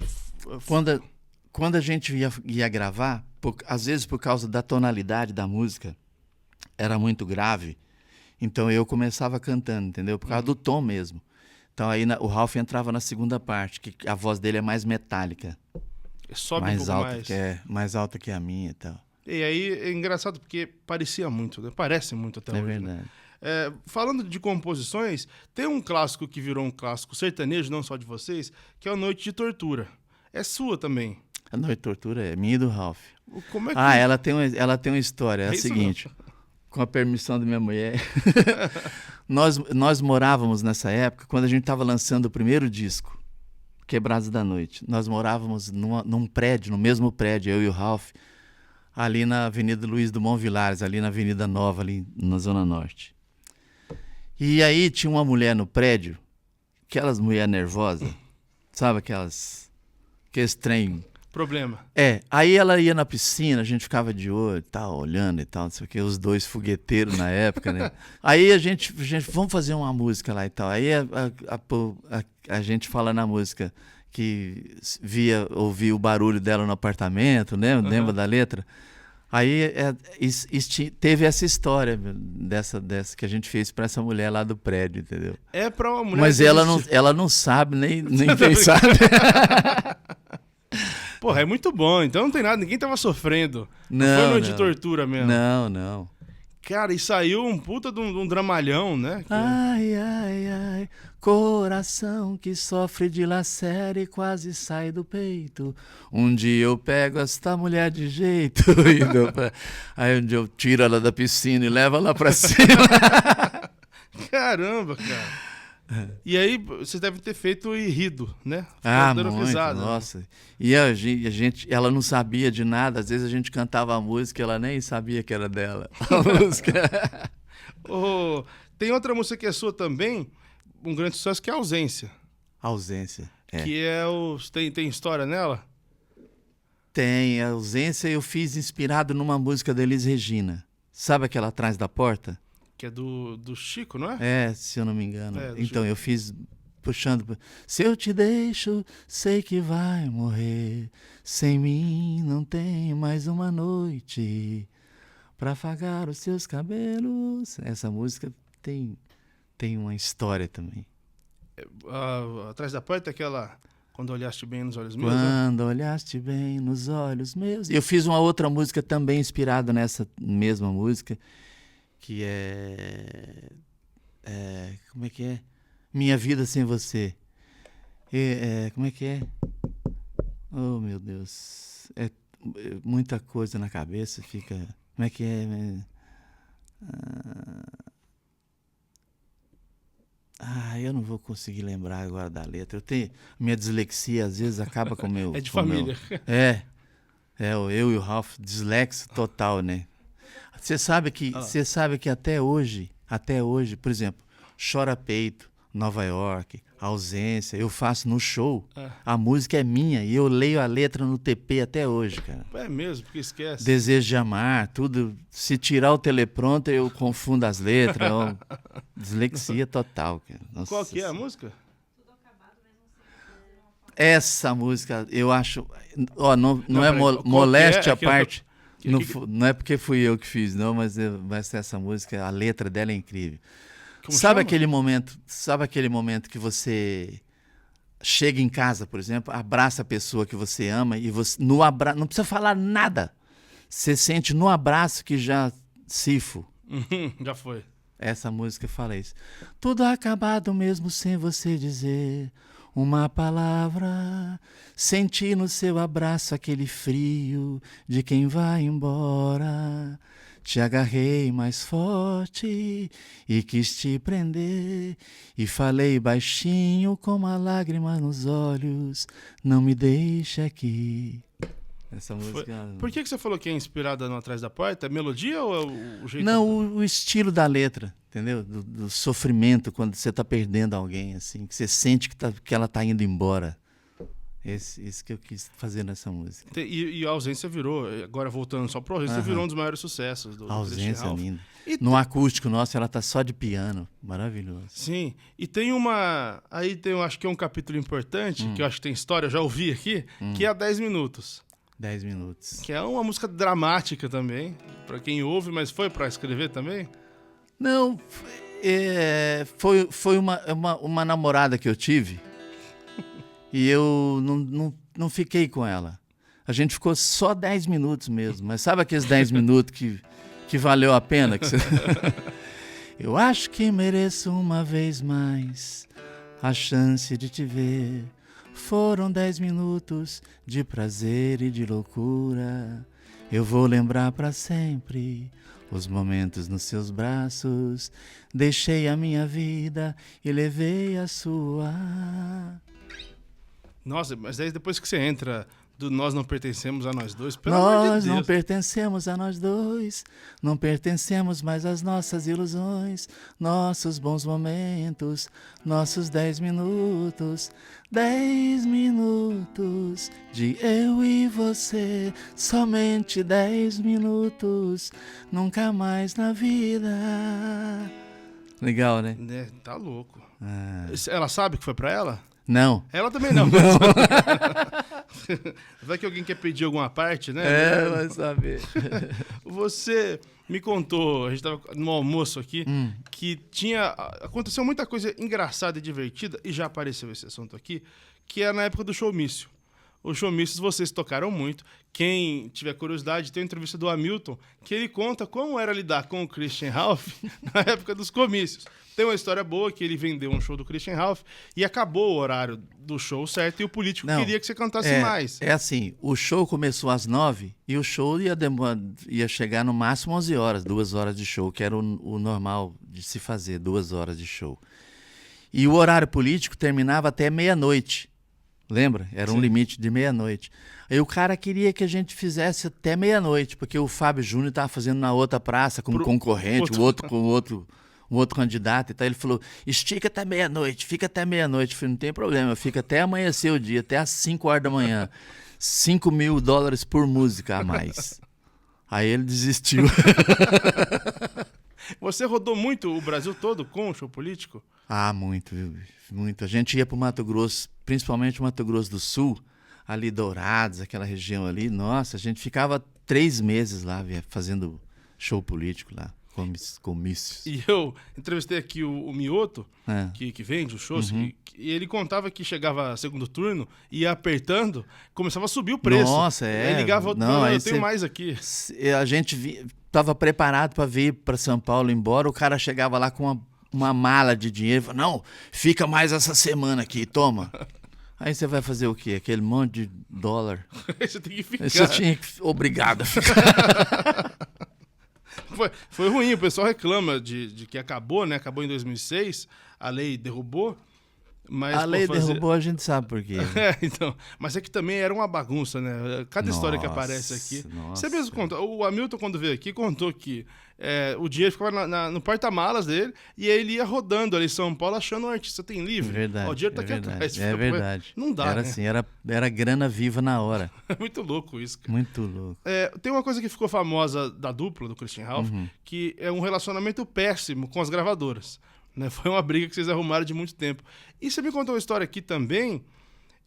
Quando a gente ia gravar, às vezes por causa da tonalidade da música, era muito grave. Então eu começava cantando, entendeu? Por causa do tom mesmo. Então aí o Ralph entrava na segunda parte, que a voz dele é mais metálica. Sobe mais um pouco alta mais. Mais alta que a minha e tal. E aí é engraçado porque parecia muito, né? Parece muito até hoje. É verdade. Né? Falando de composições, tem um clássico que virou um clássico sertanejo, não só de vocês, que é a Noite de Tortura. É sua também. A Noite de Tortura é minha e do Ralph. Como é que... ela tem uma história. É a seguinte, com a permissão da minha mulher, nós morávamos nessa época, quando a gente estava lançando o primeiro disco, Quebrados da Noite. Nós morávamos num prédio, no mesmo prédio, eu e o Ralph, ali na Avenida Luiz Dumont Vilares, ali na Avenida Nova, ali na Zona Norte. E aí tinha uma mulher no prédio, aquelas mulheres nervosas, sabe aqueles trem... Problema. Aí ela ia na piscina, a gente ficava de olho e tal, olhando e tal, não sei o que, os dois fogueteiros na época, né? Aí a gente, vamos fazer uma música lá e tal. Aí a gente fala na música que ouvia o barulho dela no apartamento, né? Lembra da letra? Aí teve essa história dessa que a gente fez para essa mulher lá do prédio, entendeu? É para uma mulher... Mas ela não sabe, nem quem sabe. Porra, é muito bom. Então não tem nada, ninguém tava sofrendo. Não foi noite de tortura mesmo. Não. Cara, e saiu um puta de um dramalhão, né? Ai, ai, ai, coração que sofre de lacera e quase sai do peito. Um dia eu pego esta mulher de jeito. Aí um dia eu tiro ela da piscina e levo ela pra cima. Caramba, cara. E aí, vocês devem ter feito e rido, né? Dando risada. Nossa. E a gente, ela não sabia de nada. Às vezes a gente cantava a música e ela nem sabia que era dela. A música. Tem outra música que é sua também, um grande sucesso, que é Ausência. Ausência. Que é o... Tem história nela? Tem. A Ausência eu fiz inspirado numa música da Elis Regina. Sabe aquela Atrás da Porta? Que é do Chico, não é? É, se eu não me engano. Então, Chico. eu fiz puxando... Se eu te deixo, sei que vai morrer. Sem mim não tem mais uma noite pra afagar os seus cabelos. Essa música tem uma história também. Atrás da Porta é aquela... Quando olhaste bem nos olhos meus? Quando olhaste bem nos olhos meus. Eu fiz uma outra música também inspirada nessa mesma música, que como é que é? Minha Vida Sem Você. Como é que é? Oh, meu Deus. É muita coisa na cabeça, fica... Como é que é? Eu não vou conseguir lembrar agora da letra. Eu tenho... Minha dislexia, às vezes, acaba com o meu... É de família. Eu e o Ralph, dislexo total, né? Você sabe que até hoje, por exemplo, Chora Peito, Nova York, Ausência, eu faço no show. A música é minha e eu leio a letra no TP até hoje, cara. É mesmo, porque esquece. Desejo de Amar, tudo. Se tirar o teleprompter, eu confundo as letras. Dislexia total, cara. Nossa. Qual que é a música? Essa música, eu acho... Não é moléstia à parte. Não é porque fui eu que fiz, não, mas essa música, a letra dela é incrível. Sabe aquele momento que você chega em casa, por exemplo, abraça a pessoa que você ama e você não precisa falar nada. Você sente no abraço que já cifo. Já foi. Essa música fala isso. Tudo acabado mesmo sem você dizer uma palavra. Senti no seu abraço aquele frio de quem vai embora. Te agarrei mais forte e quis te prender. E falei baixinho com uma lágrima nos olhos. Não me deixe aqui. Essa música... Por que você falou que é inspirada no Atrás da Porta? É melodia ou é o jeito? Não, o estilo da letra, entendeu? Do sofrimento quando você está perdendo alguém, assim, que você sente que ela está indo embora. Isso que eu quis fazer nessa música. E a Ausência virou, agora voltando só pro Ausência, virou um dos maiores sucessos do A Ausência é linda. E no acústico nosso, ela tá só de piano. Maravilhoso. Sim. E tem uma... Aí eu acho que é um capítulo importante, que eu acho que tem história, eu já ouvi aqui, que é a 10 Minutos. 10 Minutos. Que é uma música dramática também, pra quem ouve, mas foi pra escrever também? Não, foi uma namorada que eu tive e eu não fiquei com ela. A gente ficou só 10 minutos mesmo, mas sabe aqueles 10 minutos que valeu a pena? Eu acho que mereço uma vez mais a chance de te ver. Foram 10 minutos de prazer e de loucura. Eu vou lembrar pra sempre os momentos nos seus braços. Deixei a minha vida e levei a sua. Nossa, mas aí depois que você entra do Nós Não Pertencemos a Nós Dois, pelo amor de Deus. Nós não pertencemos a nós dois, não pertencemos mais às nossas ilusões, nossos bons momentos, nossos 10 minutos. 10 minutos de eu e você, somente 10 minutos, nunca mais na vida. Legal, né? Tá louco. Ela sabe que foi pra ela? Não. Ela também não. Vai que alguém quer pedir alguma parte, né? Vai saber. Você me contou, a gente estava no almoço aqui, que aconteceu muita coisa engraçada e divertida, e já apareceu esse assunto aqui, que é na época do Showmício. Os showmícios vocês tocaram muito. Quem tiver curiosidade, tem uma entrevista do Hamilton, que ele conta como era lidar com o Christian Ralph na época dos comícios. Tem uma história boa que ele vendeu um show do Christian Ralph e acabou o horário do show certo e o político queria que você cantasse mais. É assim, o show começou às 9 e o show ia chegar no máximo 11 horas, 2 horas de show, que era o normal de se fazer, 2 horas de show. E o horário político terminava até meia-noite. Lembra? Era um limite de meia-noite. Aí o cara queria que a gente fizesse até meia-noite, porque o Fábio Júnior estava fazendo na outra praça como concorrente, o outro um outro candidato e tal. Ele falou, estica até meia-noite, fica até meia-noite. Eu falei, não tem problema, eu fico até amanhecer o dia, até às 5 horas da manhã. $5.000 por música a mais. Aí ele desistiu. Você rodou muito o Brasil todo com o show político? Ah, muito, viu? Muito. A gente ia para o Mato Grosso, principalmente o Mato Grosso do Sul, ali Dourados, aquela região ali. Nossa, a gente ficava 3 meses lá fazendo show político lá, comícios. E eu entrevistei aqui o Mioto, que vende os shows, e ele contava que chegava segundo turno, ia apertando, começava a subir o preço. Nossa, Aí ligava, não, eu tenho mais aqui. A gente estava preparado para vir para São Paulo embora, o cara chegava lá com uma mala de dinheiro, falava, não, fica mais essa semana aqui, toma. Aí você vai fazer o quê? Aquele monte de dólar. Você tem que ficar. Você tinha que... Obrigado a ficar. Foi ruim, o pessoal reclama de que acabou, né? Acabou em 2006, a lei derrubou. Mas, a lei derrubou, a gente sabe por quê. Então, mas é que também era uma bagunça, né? Cada história que aparece aqui. Você mesmo conta. O Hamilton, quando veio aqui, contou que o dinheiro ficava no porta-malas dele e aí ele ia rodando ali em São Paulo achando o artista tem livre. Verdade. O dinheiro tá aqui atrás. É verdade. Não dá, era né? assim, era grana viva na hora. É muito louco isso, cara. Muito louco. Tem uma coisa que ficou famosa da dupla, do Christian Ralph, que é um relacionamento péssimo com as gravadoras. Né? Foi uma briga que vocês arrumaram de muito tempo. E você me contou uma história aqui também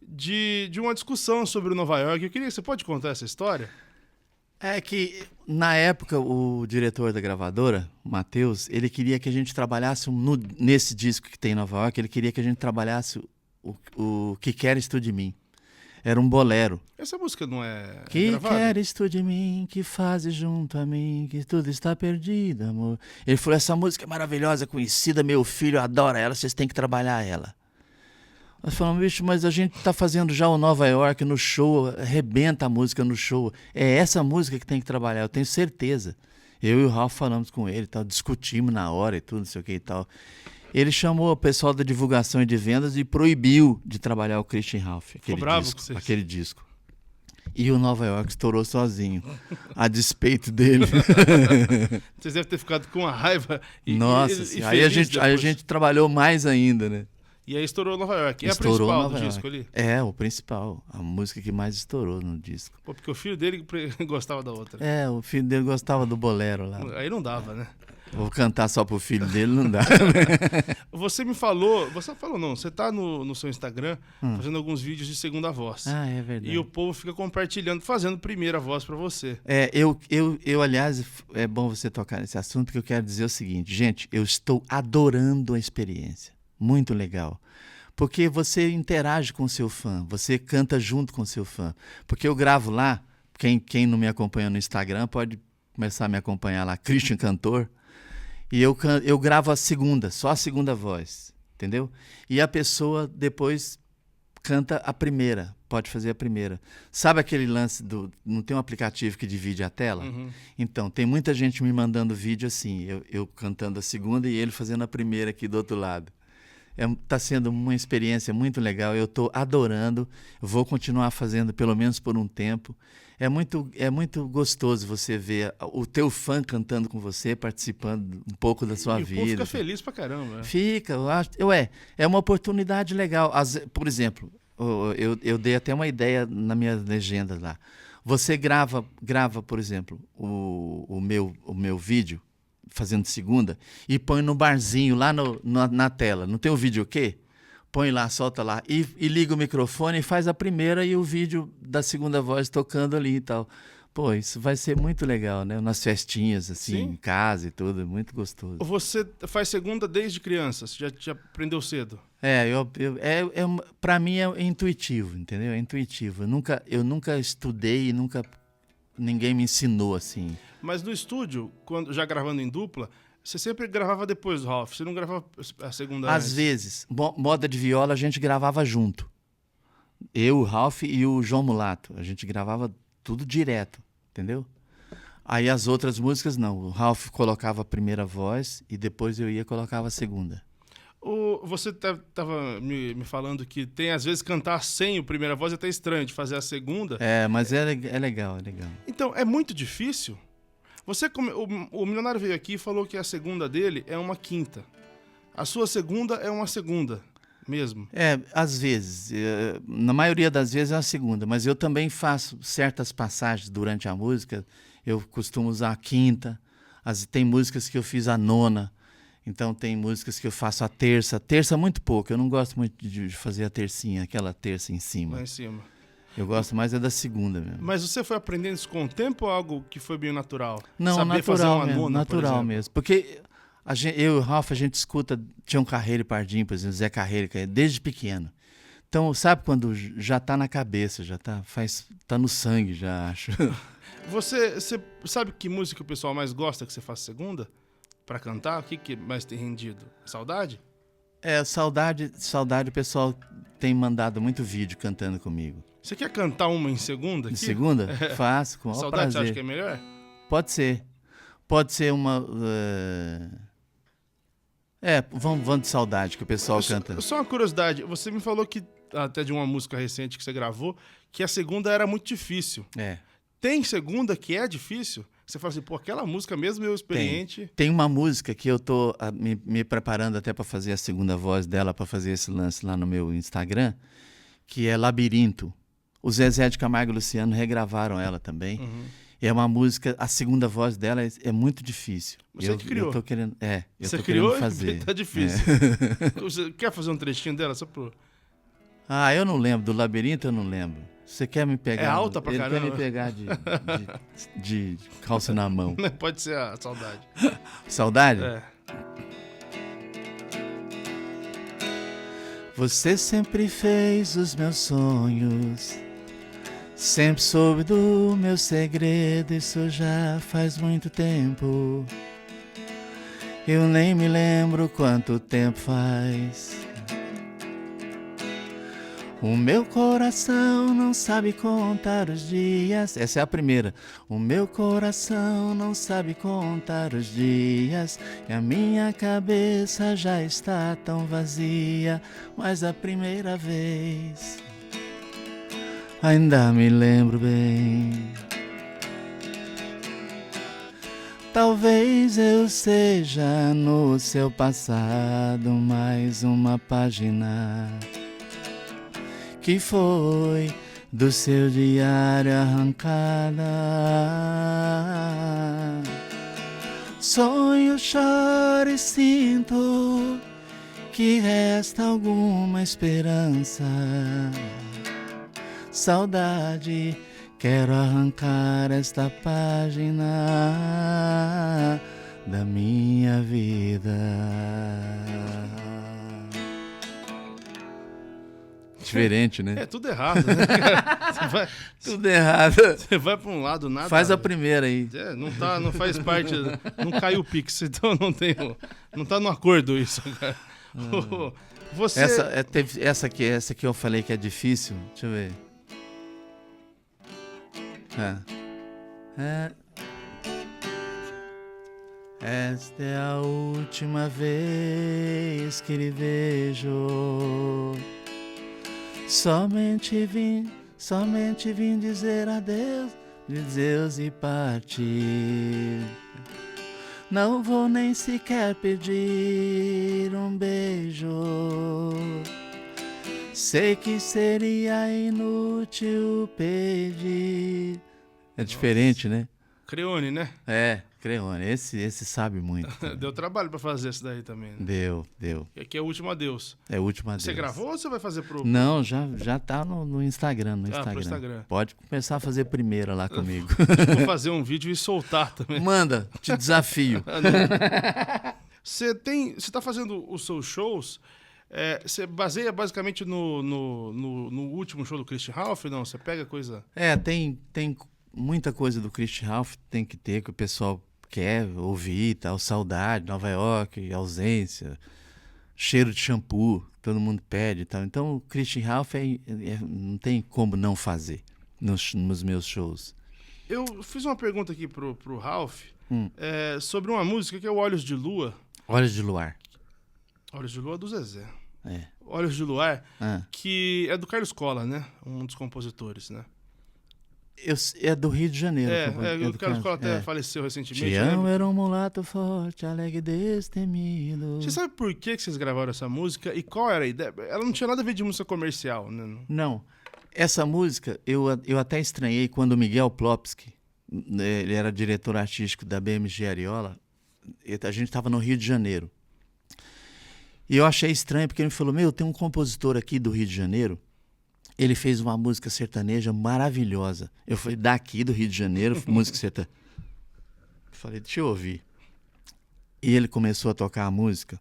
de uma discussão sobre o Nova York. Você pode contar essa história? É que, na época, o diretor da gravadora, o Matheus, ele queria que a gente trabalhasse nesse disco que tem em Nova York, ele queria que a gente trabalhasse o Que Queres Tu de Mim. Era um bolero. Essa música não é Que gravada? queres tu de mim, que fazes junto a mim, que tudo está perdido, amor. Ele falou, essa música é maravilhosa, conhecida, meu filho adora ela, vocês têm que trabalhar ela. Nós falamos, bicho, mas a gente está fazendo já o Nova York no show, arrebenta a música no show. É essa música que tem que trabalhar, eu tenho certeza. Eu e o Ralph falamos com ele, tal, discutimos na hora e tudo, não sei o que e tal. Ele chamou o pessoal da divulgação e de vendas e proibiu de trabalhar o Christian Ralph, aquele disco. E o Nova York estourou sozinho, a despeito dele. Vocês devem ter ficado com uma raiva. Nossa, aí a gente trabalhou mais ainda, né? E aí estourou Nova York. Estourou a principal Nova do York. disco ali? É, o principal. A música que mais estourou no disco. Pô, porque o filho dele gostava da outra. É, o filho dele gostava do bolero lá. Aí não dava, né? Vou cantar só pro filho dele, não dá. Você me falou... Você falou não, você tá no seu Instagram fazendo alguns vídeos de segunda voz. Ah, é verdade. E o povo fica compartilhando, fazendo primeira voz pra você. Eu, aliás, é bom você tocar nesse assunto, porque eu quero dizer o seguinte. Gente, eu estou adorando a experiência. Muito legal. Porque você interage com o seu fã, você canta junto com o seu fã. Porque eu gravo lá, quem não me acompanha no Instagram pode começar a me acompanhar lá, Christian Cantor. E eu gravo só a segunda voz, entendeu? E a pessoa depois canta a primeira, pode fazer a primeira. Sabe aquele lance não tem um aplicativo que divide a tela? Então, tem muita gente me mandando vídeo assim, eu cantando a segunda e ele fazendo a primeira aqui do outro lado. Está sendo uma experiência muito legal, eu estou adorando, vou continuar fazendo pelo menos por um tempo. É muito gostoso você ver o teu fã cantando com você, participando um pouco da sua vida. O povo fica feliz pra caramba. Fica, eu acho. É uma oportunidade legal. Por exemplo, eu dei até uma ideia na minha legenda lá. Você grava, por exemplo, o meu vídeo, fazendo segunda, e põe no barzinho lá na tela. Não tem o vídeo o quê? Põe lá, solta lá, e liga o microfone e faz a primeira e o vídeo da segunda voz tocando ali e tal. Pô, isso vai ser muito legal, né? Nas festinhas, assim, Sim. em casa e tudo, muito gostoso. Você faz segunda desde criança, você já aprendeu cedo? Para mim é intuitivo, entendeu? É intuitivo. Eu nunca estudei e ninguém me ensinou assim. Mas no estúdio, já gravando em dupla, você sempre gravava depois do Ralph? Você não gravava a segunda Às antes? vezes. Moda de viola a gente gravava junto. Eu, o Ralph e o João Mulato. A gente gravava tudo direto, entendeu? Aí as outras músicas não. O Ralph colocava a primeira voz e depois eu ia e colocava a segunda. Você estava me falando que tem, às vezes, cantar sem o primeira voz é até estranho de fazer a segunda. Mas é legal, é legal. Então, é muito difícil? O Milionário veio aqui e falou que a segunda dele é uma quinta. A sua segunda é uma segunda mesmo? Às vezes. Na maioria das vezes é uma segunda, mas eu também faço certas passagens durante a música. Eu costumo usar a quinta. Tem músicas que eu fiz a nona. Então tem músicas que eu faço a terça. Terça muito pouco. Eu não gosto muito de fazer a tercinha, aquela terça em cima. Lá em cima. Eu gosto mais da segunda mesmo. Mas você foi aprendendo isso com o tempo ou algo que foi bem natural? Não, Saber natural fazer uma mesmo. nona, Natural mesmo. Porque eu e o Ralf, a gente escuta Tião Carreiro e Pardinho, por exemplo, Zé Carreiro, desde pequeno. Então, sabe quando já tá na cabeça, já tá no sangue, já acho. Você sabe que música o pessoal mais gosta que você faça segunda? Pra cantar? O que mais tem rendido? Saudade? Saudade, o pessoal tem mandado muito vídeo cantando comigo. Você quer cantar uma em segunda aqui? Em segunda? Faço, com o maior Saudade, prazer. você acha que é melhor? Pode ser. Pode ser uma... vamos de saudade, que o pessoal canta. Só uma curiosidade, você me falou que, até de uma música recente que você gravou, que a segunda era muito difícil. Tem segunda que é difícil? Você fala assim, pô, aquela música mesmo eu experiente... Tem uma música que eu tô me preparando até para fazer a segunda voz dela, para fazer esse lance lá no meu Instagram, que é Labirinto. O Zezé de Camargo e Luciano regravaram ela também. Uhum. É uma música, a segunda voz dela é muito difícil. Você que criou. Eu tô querendo, você criou querendo fazer. Tá difícil. Você quer fazer um trechinho dela só pro... Eu não lembro. Do Labirinto eu não lembro. Você quer me pegar... É alta pra caramba. Ele quer me pegar de calça na mão. Pode ser a saudade. Saudade? É. Você sempre fez os meus sonhos, sempre soube do meu segredo, isso já faz muito tempo. Eu nem me lembro quanto tempo faz. O meu coração não sabe contar os dias. Essa é a primeira. O meu coração não sabe contar os dias, e a minha cabeça já está tão vazia. Mas a primeira vez ainda me lembro bem. Talvez eu seja no seu passado mais uma página que foi do seu diário arrancada. Sonho, choro e sinto que resta alguma esperança. Saudade, quero arrancar esta página da minha vida. Diferente, né? É tudo errado, né? Tudo errado. Você vai pra um lado, nada... Faz a primeira aí. Não faz parte... Não caiu o Pix, então não tá no acordo isso, cara. Você... Essa aqui eu falei que é difícil. Deixa eu ver. Esta é a última vez que lhe vejo. Somente vim dizer adeus e partir. Não vou nem sequer pedir um beijo. Sei que seria inútil pedir. É diferente, né? Creone, né? Creone. Esse sabe muito. Deu trabalho pra fazer isso daí também, né? Deu. E aqui é o Último Adeus. É o Último Adeus. Você gravou ou você vai fazer pro... Não, já tá no Instagram. Pro Instagram. Pode começar a fazer primeira lá comigo. Vou fazer um vídeo e soltar também. Manda, te desafio. Você tá fazendo os seus shows... Você baseia basicamente no último show do Christian Ralph, não? Você pega coisa... Tem muita coisa do Christian Ralph, tem que ter, que o pessoal quer ouvir, tal, Saudade, Nova York, Ausência, Cheiro de Shampoo, todo mundo pede e tal. Então o Christian Ralph não tem como não fazer nos meus shows. Eu fiz uma pergunta aqui pro Ralph sobre uma música que é o Olhos de Lua. Olhos de Luar. Olhos de Lua do Zezé. Olhos de Luar, que é do Carlos Cola, né? Um dos compositores, né? É do Rio de Janeiro. O Carlos Cola até faleceu recentemente. Te amo era um mulato forte, alegre destemido. Você sabe por que vocês gravaram essa música e qual era a ideia? Ela não tinha nada a ver de música comercial, né? Não. Essa música, eu até estranhei quando o Miguel Plopski, ele era diretor artístico da BMG Ariola, a gente estava no Rio de Janeiro. E eu achei estranho, porque ele me falou, tem um compositor aqui do Rio de Janeiro, ele fez uma música sertaneja maravilhosa. Eu falei, daqui do Rio de Janeiro, música sertaneja. Falei, deixa eu ouvir. E ele começou a tocar a música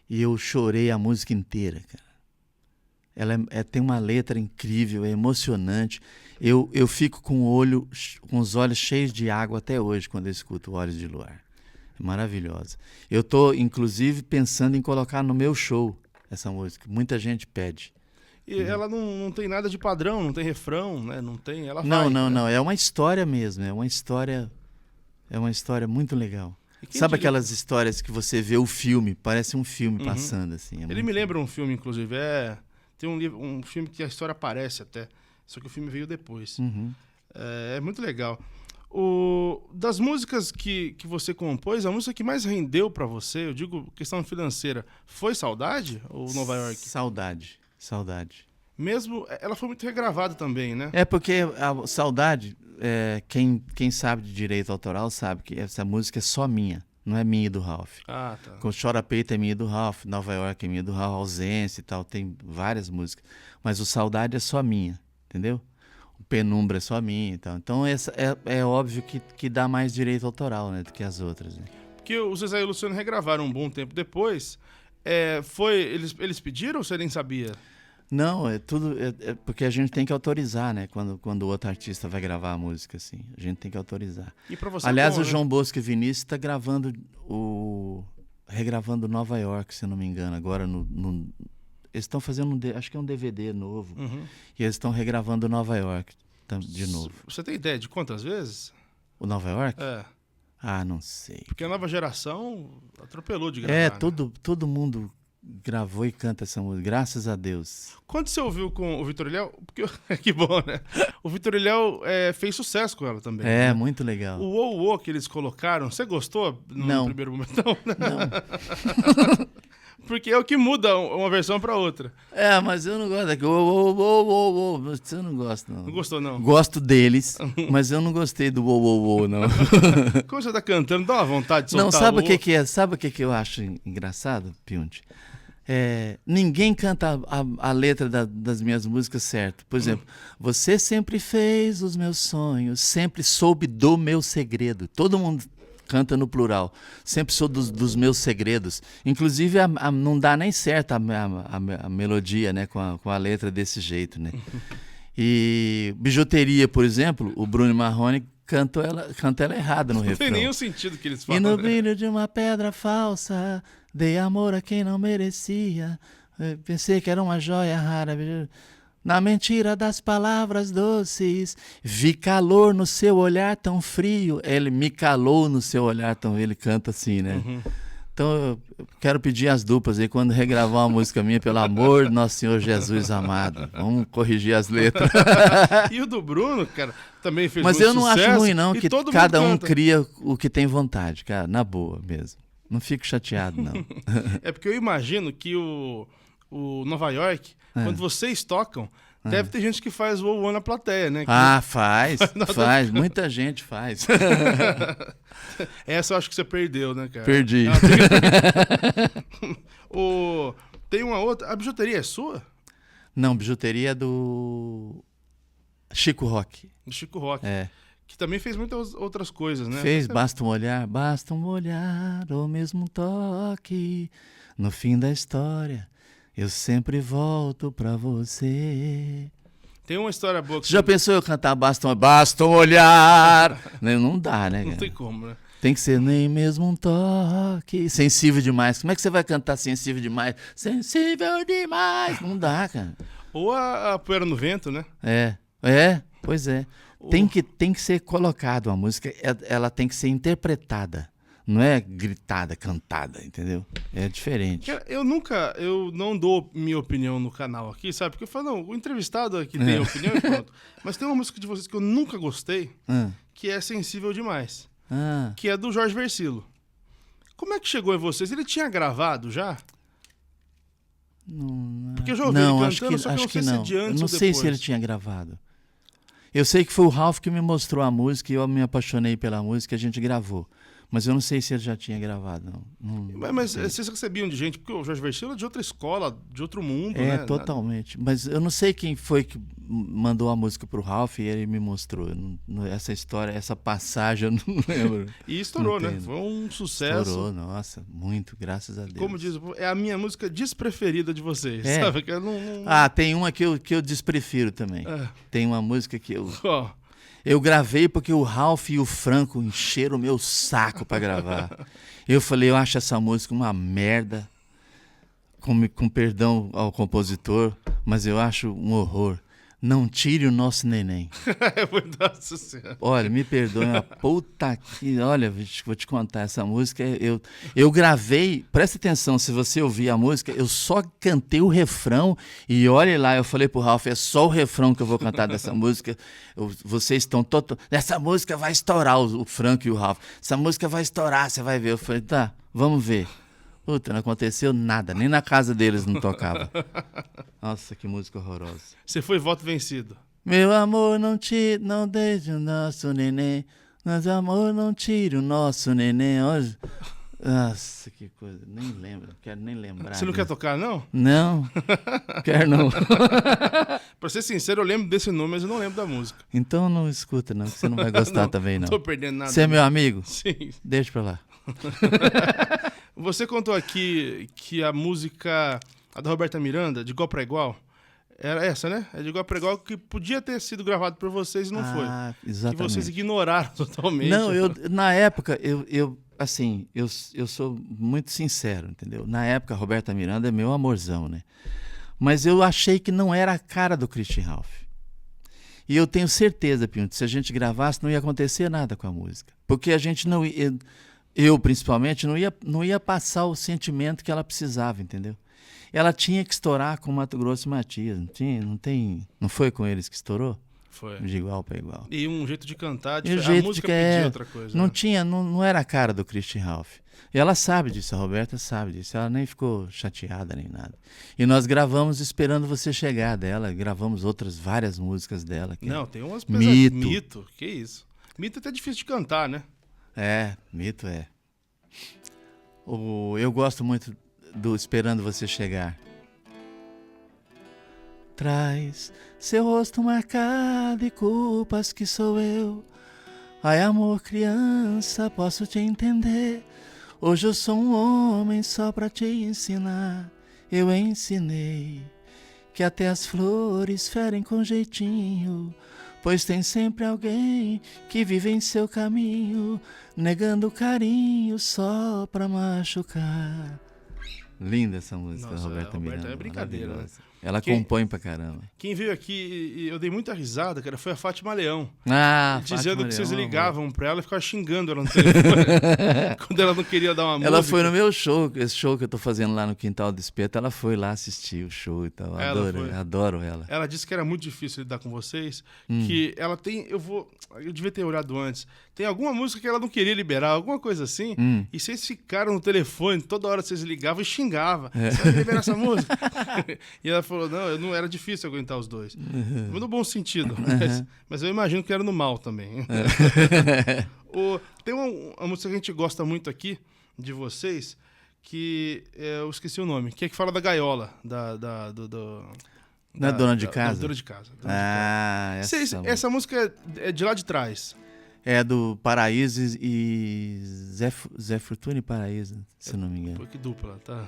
e eu chorei a música inteira, cara. Ela tem uma letra incrível, é emocionante. Eu fico com os olhos cheios de água até hoje quando eu escuto Olhos de Luar. É maravilhosa. Eu estou, inclusive, pensando em colocar no meu show essa música. Muita gente pede. E ela não tem nada de padrão, não tem refrão, né? Não tem, ela não, vai, não, né? não. É uma história mesmo. É uma história muito legal. Sabe aquelas histórias que você vê o filme, parece um filme passando assim. Ele me lembra um filme, inclusive. Tem um filme que a história aparece até, só que o filme veio depois. É muito legal. Das músicas que você compôs, a música que mais rendeu pra você, eu digo questão financeira, foi Saudade ou Nova York? Saudade. Mesmo, ela foi muito regravada também, né? É porque a Saudade, quem sabe de direito autoral sabe que essa música é só minha, não é minha e do Ralph. Ah, tá. Com Chora Peito é minha e do Ralph, Nova York é minha e do Ralph, Ausência e tal, tem várias músicas. Mas o Saudade é só minha, entendeu? O Penumbra é só minha e tal. Então essa é óbvio que dá mais direito autoral, né, do que as outras. Né? Porque o Zezé e o Luciano regravaram um bom tempo depois. Eles pediram ou você nem sabia? Não, porque a gente tem que autorizar, né? Quando o outro artista vai gravar a música, assim. A gente tem que autorizar. E pra você Aliás, bom, o João Bosco e Vinícius está regravando Nova York, se eu não me engano. Agora, eles estão fazendo, acho que é um DVD novo. E eles estão regravando Nova York de novo. Você tem ideia de quantas vezes? O Nova York? É. Ah, não sei. Porque a nova geração atropelou de gravar. Todo mundo gravou e canta essa música, graças a Deus. Quando você ouviu com o Vitor e Léo, porque que bom, né? O Vitor e Léo fez sucesso com ela também. Né? Muito legal. O Uou que eles colocaram, você gostou no primeiro momento? Não. Porque é o que muda uma versão pra outra. Mas eu não gosto daquele uou. Eu não gosto, não. Não gostou, não? Gosto deles, mas eu não gostei do uou, não. Como você tá cantando, dá uma vontade de soltar. Não, sabe o que é? Sabe o que eu acho engraçado, Piunte? Ninguém canta a letra das minhas músicas certo. Por exemplo, você sempre fez os meus sonhos, sempre soube do meu segredo. Todo mundo canta no plural. Sempre sou dos meus segredos. Inclusive, não dá nem certo a melodia, né, com a letra desse jeito, né? E Bijuteria, por exemplo, o Bruno Marrone canta ela errada no refrão. Não tem nenhum sentido que eles falam. E no brilho de uma pedra falsa, dei amor a quem não merecia. Pensei que era uma joia rara. Na mentira das palavras doces, vi calor no seu olhar tão frio. Ele me calou no seu olhar tão... Ele canta assim, né? Então, eu quero pedir às duplas aí, quando regravar uma música minha, pelo amor do Nosso Senhor Jesus amado, vamos corrigir as letras. E o do Bruno, cara, também fez Mas muito eu não sucesso, acho ruim, não, que cada um canta. cria o que tem vontade, cara, na boa mesmo. Não fico chateado, não. É porque eu imagino que o Nova York, quando vocês tocam, deve ter gente que faz o uou na plateia, né? Faz. Muita gente faz. Essa eu acho que você perdeu, né, cara? Perdi. Tem uma outra... A bijuteria é sua? Não, bijuteria é do Chico Rock. Do Chico Rock. Que também fez muitas outras coisas, né? Fez Basta um Olhar, ou mesmo um toque, no fim da história, eu sempre volto pra você. Tem uma história boa. Você já pensou eu cantar Basta um Olhar? Não dá, né, cara? Não tem como, né? Tem que ser nem mesmo um toque. Sensível demais. Como é que você vai cantar sensível demais? Sensível demais. Não dá, cara. Ou a Poeira no Vento, né? Pois é. Tem que ser colocado a música, ela tem que ser interpretada. Não é gritada, cantada, entendeu? É diferente. Cara, eu não dou minha opinião no canal aqui, sabe? Porque eu falo, não, o entrevistado aqui tem opinião e pronto. Mas tem uma música de vocês que eu nunca gostei, que é Sensível Demais. Que é do Jorge Versilo. Como é que chegou em vocês? Ele tinha gravado já? Não, porque eu já ouvi ele cantando, só que eu não não sei se é de antes ou depois. Eu não sei se ele tinha gravado. Eu sei que foi o Ralph que me mostrou a música e eu me apaixonei pela música e a gente gravou. Mas eu não sei se ele já tinha gravado, não. Mas vocês recebiam de gente, porque o Jorge Versilo é de outra escola, de outro mundo, né? Totalmente. Mas eu não sei quem foi que mandou a música pro Ralph e ele me mostrou. Essa história, essa passagem, eu não lembro. E estourou, né? Foi um sucesso. Estourou, nossa, muito, graças a Deus. Como diz, é a minha música despreferida de vocês, sabe? Que eu não... tem uma que eu desprefiro também. Tem uma música que eu gravei porque o Ralph e o Franco encheram o meu saco para gravar. Eu falei, eu acho essa música uma merda, com perdão ao compositor, mas eu acho um horror. Não tire o nosso neném. Nossa Senhora. Olha, me perdoe, uma puta que... Olha, vou te contar, essa música, eu gravei, presta atenção, se você ouvir a música, eu só cantei o refrão e olha lá, eu falei pro Ralph, é só o refrão que eu vou cantar dessa música, vocês estão essa música vai estourar, o Franco e o Ralph, essa música vai estourar, você vai ver. Eu falei, tá, vamos ver. Puta, não aconteceu nada, nem na casa deles não tocava. Nossa, que música horrorosa. Você foi voto vencido. Meu amor, não deixe o nosso neném. Nosso amor, não tire o nosso neném. Olha. Nossa, que coisa. Nem lembro, não quero nem lembrar. Você não quer tocar, não? Não, quero não. Pra ser sincero, eu lembro desse nome, mas eu não lembro da música. Então não escuta, não, que você não vai gostar também, não. Não tô perdendo nada. Você é meu amigo? Sim. Deixa pra lá. Você contou aqui que a música, a da Roberta Miranda, de igual para igual, era essa, né? É de igual para igual, que podia ter sido gravado por vocês e não foi. Exatamente. Que vocês ignoraram totalmente. Não, na época, eu sou muito sincero, entendeu? Na época, a Roberta Miranda é meu amorzão, né? Mas eu achei que não era a cara do Christian Ralph. E eu tenho certeza, Pinto, se a gente gravasse, não ia acontecer nada com a música. Porque a gente não ia... Eu, principalmente, não ia passar o sentimento que ela precisava, entendeu? Ela tinha que estourar com Mato Grosso e Matias, não foi com eles que estourou? Foi. De igual para igual. E um jeito de cantar, a música pedia outra coisa. Não era a cara do Christian Ralph. E ela sabe disso, a Roberta sabe disso, ela nem ficou chateada nem nada. E nós gravamos Esperando Você Chegar dela, gravamos várias músicas dela. Tem umas Mito, que isso. Mito é até difícil de cantar, né? Mito é. Eu gosto muito do Esperando Você Chegar. Traz seu rosto marcado e culpas que sou eu. Ai, amor, criança, posso te entender. Hoje eu sou um homem só pra te ensinar. Eu ensinei que até as flores ferem com jeitinho, pois tem sempre alguém que vive em seu caminho, negando carinho só pra machucar. Linda essa música. Nossa, Roberta Miranda. É brincadeira, né? Ela compõe pra caramba. Quem veio aqui, eu dei muita risada, cara, foi a Fátima Leão. Fátima Dizendo que Leão, vocês ligavam pra ela e ficavam xingando ela no telefone. Quando ela não queria dar uma música. Ela foi no meu show, esse show que eu tô fazendo lá no Quintal do Espeto, ela foi lá assistir o show e tal. Adoro ela. Ela disse que era muito difícil lidar com vocês, que ela tem, eu devia ter olhado antes, tem alguma música que ela não queria liberar, alguma coisa assim, e vocês ficaram no telefone, toda hora vocês ligavam e xingavam. Você vai liberar essa música? E ela falou, não era difícil aguentar os dois. No bom sentido, mas eu imagino que era no mal também. Tem uma música que a gente gosta muito aqui, de vocês, que eu esqueci o nome, que é que fala da gaiola, da dona de casa? Da dona de casa. Essa música é de lá de trás. É do Paraíso e Zé Fortuna e Paraíso, se não me engano. Pô, que dupla, tá?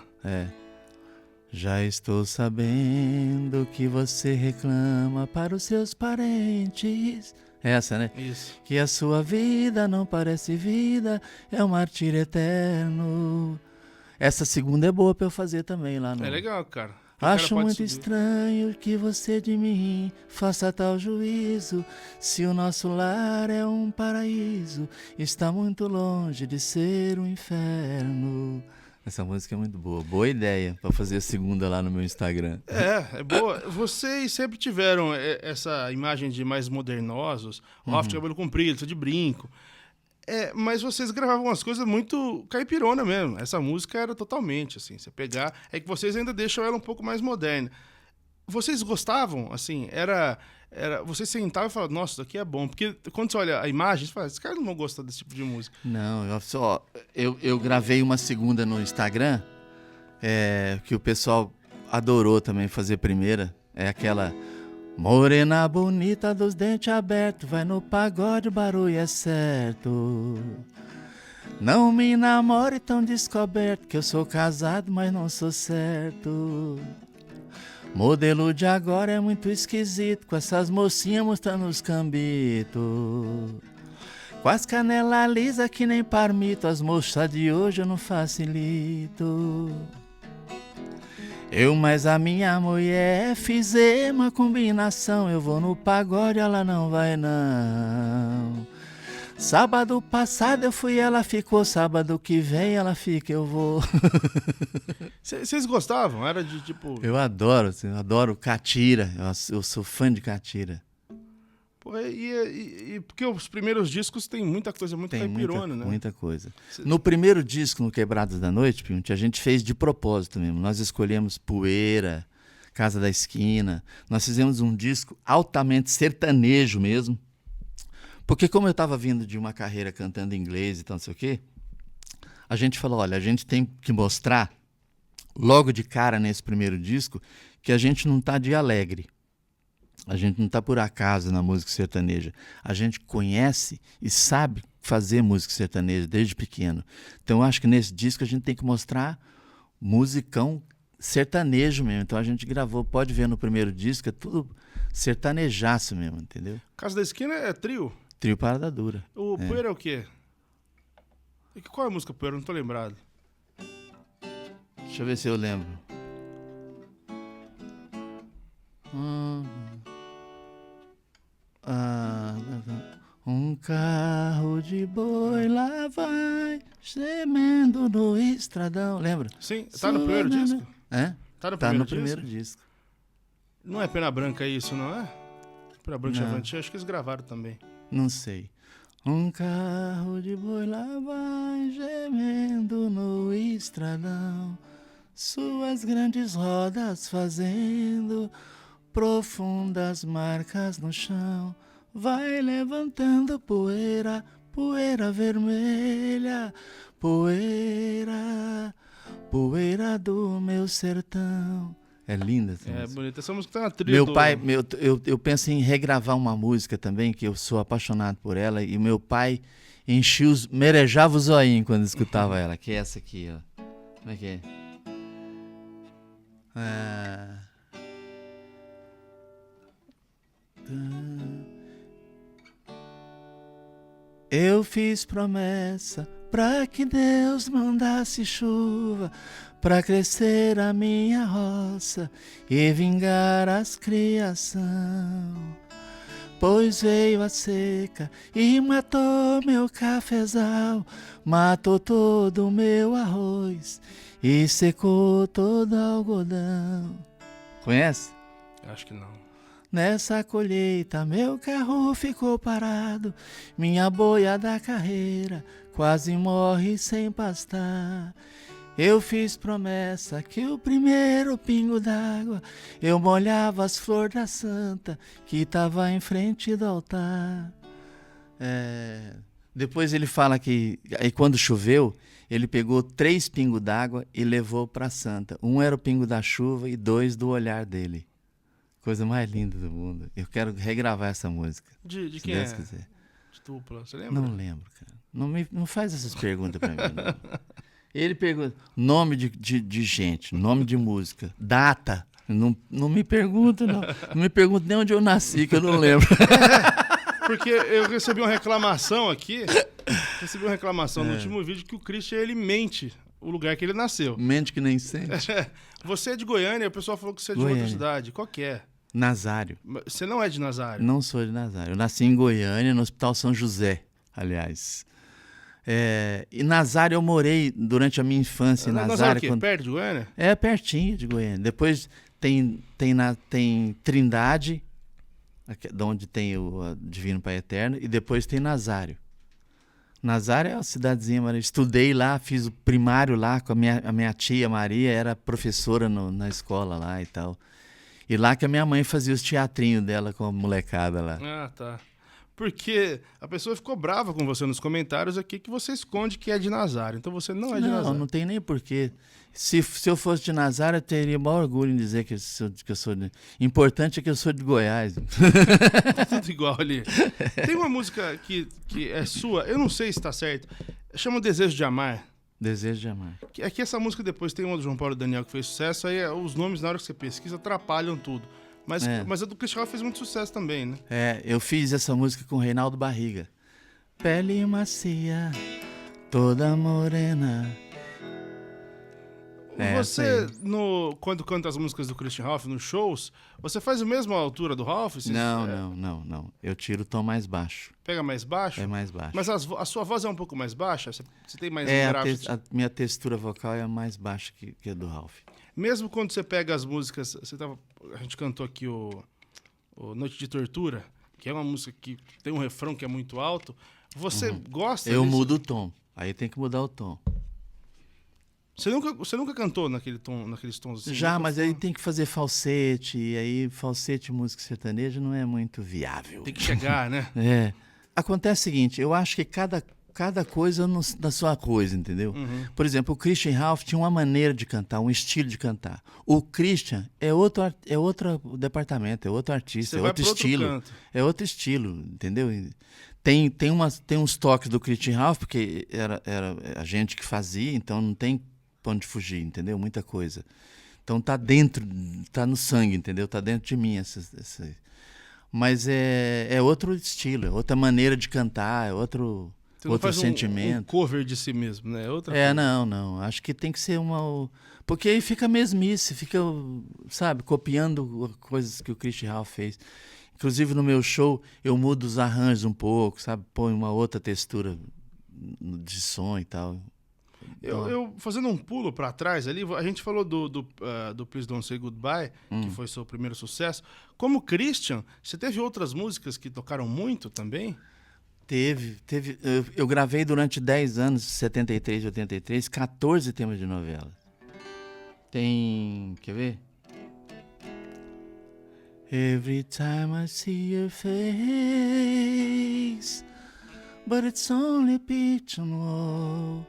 Já estou sabendo que você reclama para os seus parentes. Essa, né? Isso. Que a sua vida não parece vida, é um martírio eterno. Essa segunda é boa pra eu fazer também lá no... É legal, cara. Acho muito estranho que você de mim faça tal juízo. Se o nosso lar é um paraíso, está muito longe de ser um inferno. Essa música é muito boa. Boa ideia para fazer a segunda lá no meu Instagram. É boa. Vocês sempre tiveram essa imagem de mais modernosos, Hoff de cabelo comprido, de brinco. Mas vocês gravavam umas coisas muito caipirona mesmo. Essa música era totalmente assim. Você pegar... É que vocês ainda deixam ela um pouco mais moderna. Vocês gostavam, assim? Vocês sentavam e falavam, nossa, isso daqui é bom. Porque quando você olha a imagem, você fala, esses caras não vão gostar desse tipo de música. Não, eu gravei uma segunda no Instagram, que o pessoal adorou também fazer primeira. É aquela... Morena bonita dos dentes abertos, vai no pagode, o barulho é certo. Não me namore tão descoberto, que eu sou casado, mas não sou certo. Modelo de agora é muito esquisito, com essas mocinhas mostrando os cambitos. Com as canelas lisas que nem parmito, as moças de hoje eu não facilito. Eu mais a minha mulher fizemos uma combinação. Eu vou no pagode, ela não vai não. Sábado passado eu fui, ela ficou. Sábado que vem ela fica, eu vou. Vocês gostavam? Era de tipo... Eu adoro Catira. Eu sou fã de Catira. Pô, porque os primeiros discos tem muita coisa muito caipirona, né? Muita coisa. No primeiro disco, no Quebrados da Noite, Pinti, a gente fez de propósito mesmo. Nós escolhemos Poeira, Casa da Esquina. Nós fizemos um disco altamente sertanejo mesmo. Porque como eu estava vindo de uma carreira cantando inglês e tal, não sei o quê, a gente falou, olha, a gente tem que mostrar, logo de cara nesse primeiro disco, que a gente não está de alegre. A gente não está por acaso na música sertaneja. A gente conhece e sabe fazer música sertaneja desde pequeno. Então, eu acho que nesse disco a gente tem que mostrar musicão sertanejo mesmo. Então, a gente gravou, pode ver no primeiro disco, é tudo sertanejaço mesmo, entendeu? Casa da Esquina é trio? Trio Parada Dura. O Poeira é o quê? Qual é a música Poeira? Eu não tô lembrado. Deixa eu ver se eu lembro. Um carro de boi lá vai, gemendo no estradão. Lembra? Sim, tá no primeiro disco? Tá no primeiro disco. Não é Pena Branca isso, não é? Pena Branca Chavantinha, acho que eles gravaram também. Não sei. Um carro de boi lá vai, gemendo no estradão, suas grandes rodas fazendo profundas marcas no chão. Vai levantando poeira, poeira vermelha, poeira, poeira do meu sertão. É linda essa música. É bonita. Essa música tá na trilha. Meu pai, eu penso em regravar uma música também, que eu sou apaixonado por ela, e meu pai merejava o zoinho quando escutava ela, que é essa aqui, ó. Como é que é? Eu fiz promessa pra que Deus mandasse chuva pra crescer a minha roça e vingar as criação. Pois veio a seca e matou meu cafezal, matou todo o meu arroz e secou todo o algodão. Conhece? Acho que não. Nessa colheita meu carro ficou parado, minha boia da carreira quase morre sem pastar. Eu fiz promessa que o primeiro pingo d'água eu molhava as flores da santa que tava em frente do altar. Depois ele fala que aí quando choveu, ele pegou 3 pingos d'água e levou para a santa. 1 era o pingo da chuva e 2 do olhar dele. Coisa mais linda do mundo. Eu quero regravar essa música. De quem Deus é? Quiser. De dupla, você lembra? Não lembro, cara. Não faz essas perguntas pra mim, não. Ele pergunta nome de gente, nome de música, data. Não me pergunta, não. Não me pergunta nem onde eu nasci, que eu não lembro. Porque eu recebi uma reclamação aqui. No último vídeo que o Christian, ele mente o lugar que ele nasceu. Mente que nem sente. Você é de Goiânia, o pessoal falou que você é de outra cidade. Qual que é? Nazário. Você não é de Nazário? Não sou de Nazário. Eu nasci em Goiânia, no Hospital São José, aliás. E Nazário eu morei durante a minha infância. Nazário o quê? Perto de Goiânia? É, pertinho de Goiânia. Depois tem Trindade, de onde tem o Divino Pai Eterno, e depois tem Nazário. Nazário é uma cidadezinha maravilhosa. Estudei lá, fiz o primário lá com a minha tia Maria, era professora na escola lá e tal. E lá que a minha mãe fazia os teatrinhos dela com a molecada lá. Ah, tá. Porque a pessoa ficou brava com você nos comentários aqui que você esconde que é de Nazário. Então você não é de Nazário. Não tem nem porquê. Se eu fosse de Nazário, eu teria maior orgulho em dizer que eu sou de... Importante é que eu sou de Goiás. Tudo igual ali. Tem uma música que é sua, eu não sei se está certo, chama Desejo de Amar. Desejo de Amar. Aqui essa música depois tem uma do João Paulo e Daniel que fez sucesso, aí os nomes na hora que você pesquisa atrapalham tudo. Mas a do Christian Ralph fez muito sucesso também, né? Eu fiz essa música com o Reinaldo Barriga. Pele macia, toda morena. Você, quando canta as músicas do Christian Ralph nos shows, você faz a mesma altura do Ralph? Não. Eu tiro o tom mais baixo. Pega mais baixo? É mais baixo. Mas a sua voz é um pouco mais baixa? Você tem mais grave? A minha textura vocal é mais baixa que a do Ralph. Mesmo quando você pega as músicas... a gente cantou aqui o Noite de Tortura, que é uma música que tem um refrão que é muito alto. Você gosta disso? Eu mudo o tom. Aí tem que mudar o tom. Você nunca cantou naqueles tons assim? Já, mas aí tem que fazer falsete. E aí falsete e música sertaneja não é muito viável. Tem que chegar, né? Acontece o seguinte, eu acho que cada coisa na sua coisa, entendeu? Por exemplo, o Christian Ralph tinha uma maneira de cantar, um estilo de cantar. O Christian é outro departamento, é outro artista, é outro estilo. É outro estilo, entendeu? Tem uns toques do Christian Ralph, porque era a gente que fazia, então não tem pra onde fugir, entendeu? Muita coisa. Então tá dentro, tá no sangue, entendeu? Tá dentro de mim mas é outro estilo, é outra maneira de cantar, é outro... Você não faz sentimento. Um cover de si mesmo, né? Não. Acho que tem que ser porque aí fica mesmice, fica, sabe, copiando coisas que o Christian Ralph fez. Inclusive no meu show eu mudo os arranjos um pouco, sabe? Põe uma outra textura de som e tal. Eu fazendo um pulo para trás ali, a gente falou do Please Don't Say Goodbye, que foi seu primeiro sucesso. Como Christian, você teve outras músicas que tocaram muito também? Teve. Eu gravei durante 10 anos, 73 e 83, 14 temas de novela. Quer ver? Every time I see your face, but it's only a picture on the wall.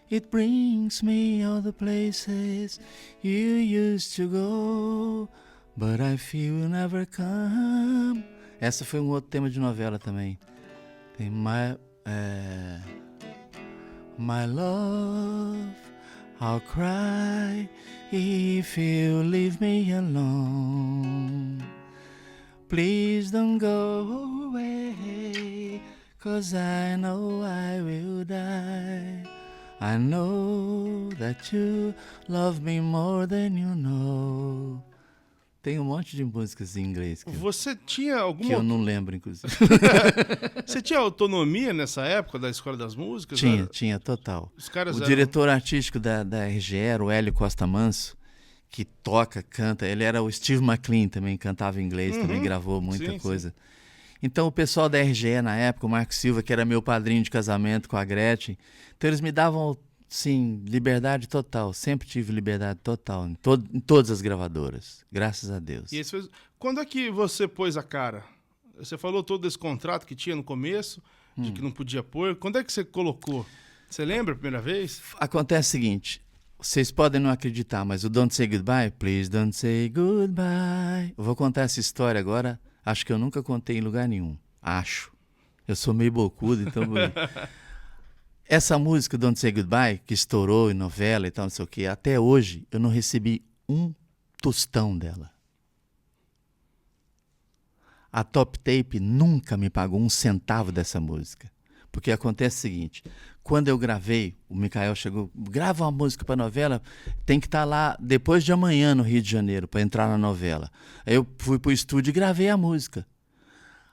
It brings me all the places you used to go, but I feel you'll never come. Essa foi um outro tema de novela também. Tem My love, I'll cry if you leave me alone. Please don't go away, 'cause I know I will die. I know that you love me more than you know. Tem um monte de músicas em inglês Você tinha alguma... que eu não lembro, inclusive. Você tinha autonomia nessa época da Escola das Músicas? Tinha, total. O diretor artístico da RGE era o Hélio Costa Manso, que canta. Ele era o Steve McLean também, cantava inglês, também gravou muita coisa. Sim. Então o pessoal da RGE na época, o Marco Silva, que era meu padrinho de casamento com a Gretchen, então eles me davam... Sim, liberdade total. Sempre tive liberdade total em todas as gravadoras. Graças a Deus. Quando é que você pôs a cara? Você falou todo esse contrato que tinha no começo, de que não podia pôr. Quando é que você colocou? Você lembra a primeira vez? Acontece o seguinte, vocês podem não acreditar, mas o Don't Say Goodbye, Please Don't Say Goodbye. Eu vou contar essa história agora. Acho que eu nunca contei em lugar nenhum. Acho. Eu sou meio bocudo, então... Essa música, Don't Say Goodbye, que estourou em novela e tal, não sei o quê, até hoje eu não recebi um tostão dela. A Top Tape nunca me pagou um centavo dessa música. Porque acontece o seguinte, quando eu gravei, o Micael chegou, grava uma música para novela, tem que estar lá depois de amanhã no Rio de Janeiro para entrar na novela. Aí eu fui pro estúdio e gravei a música.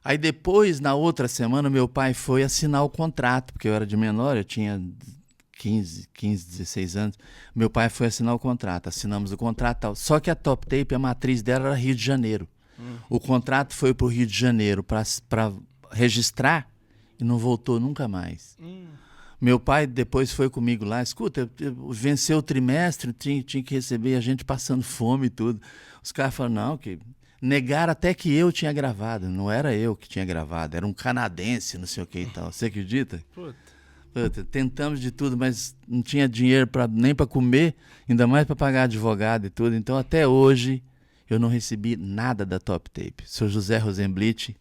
Aí depois, na outra semana, meu pai foi assinar o contrato, porque eu era de menor, eu tinha 15, 16 anos. Meu pai foi assinar o contrato, assinamos o contrato e tal. Só que a Top Tape, a matriz dela era Rio de Janeiro. O contrato foi pro Rio de Janeiro para registrar e não voltou nunca mais. Meu pai depois foi comigo lá, escuta, venceu o trimestre, tinha que receber a gente passando fome e tudo. Os caras falaram, não, que... Negaram até que eu tinha gravado, não era eu que tinha gravado, era um canadense, não sei o que e tal. Você acredita? Puta, tentamos de tudo, mas não tinha dinheiro nem para comer, ainda mais para pagar advogado e tudo. Então até hoje eu não recebi nada da Top Tape. Seu José Rosenblit,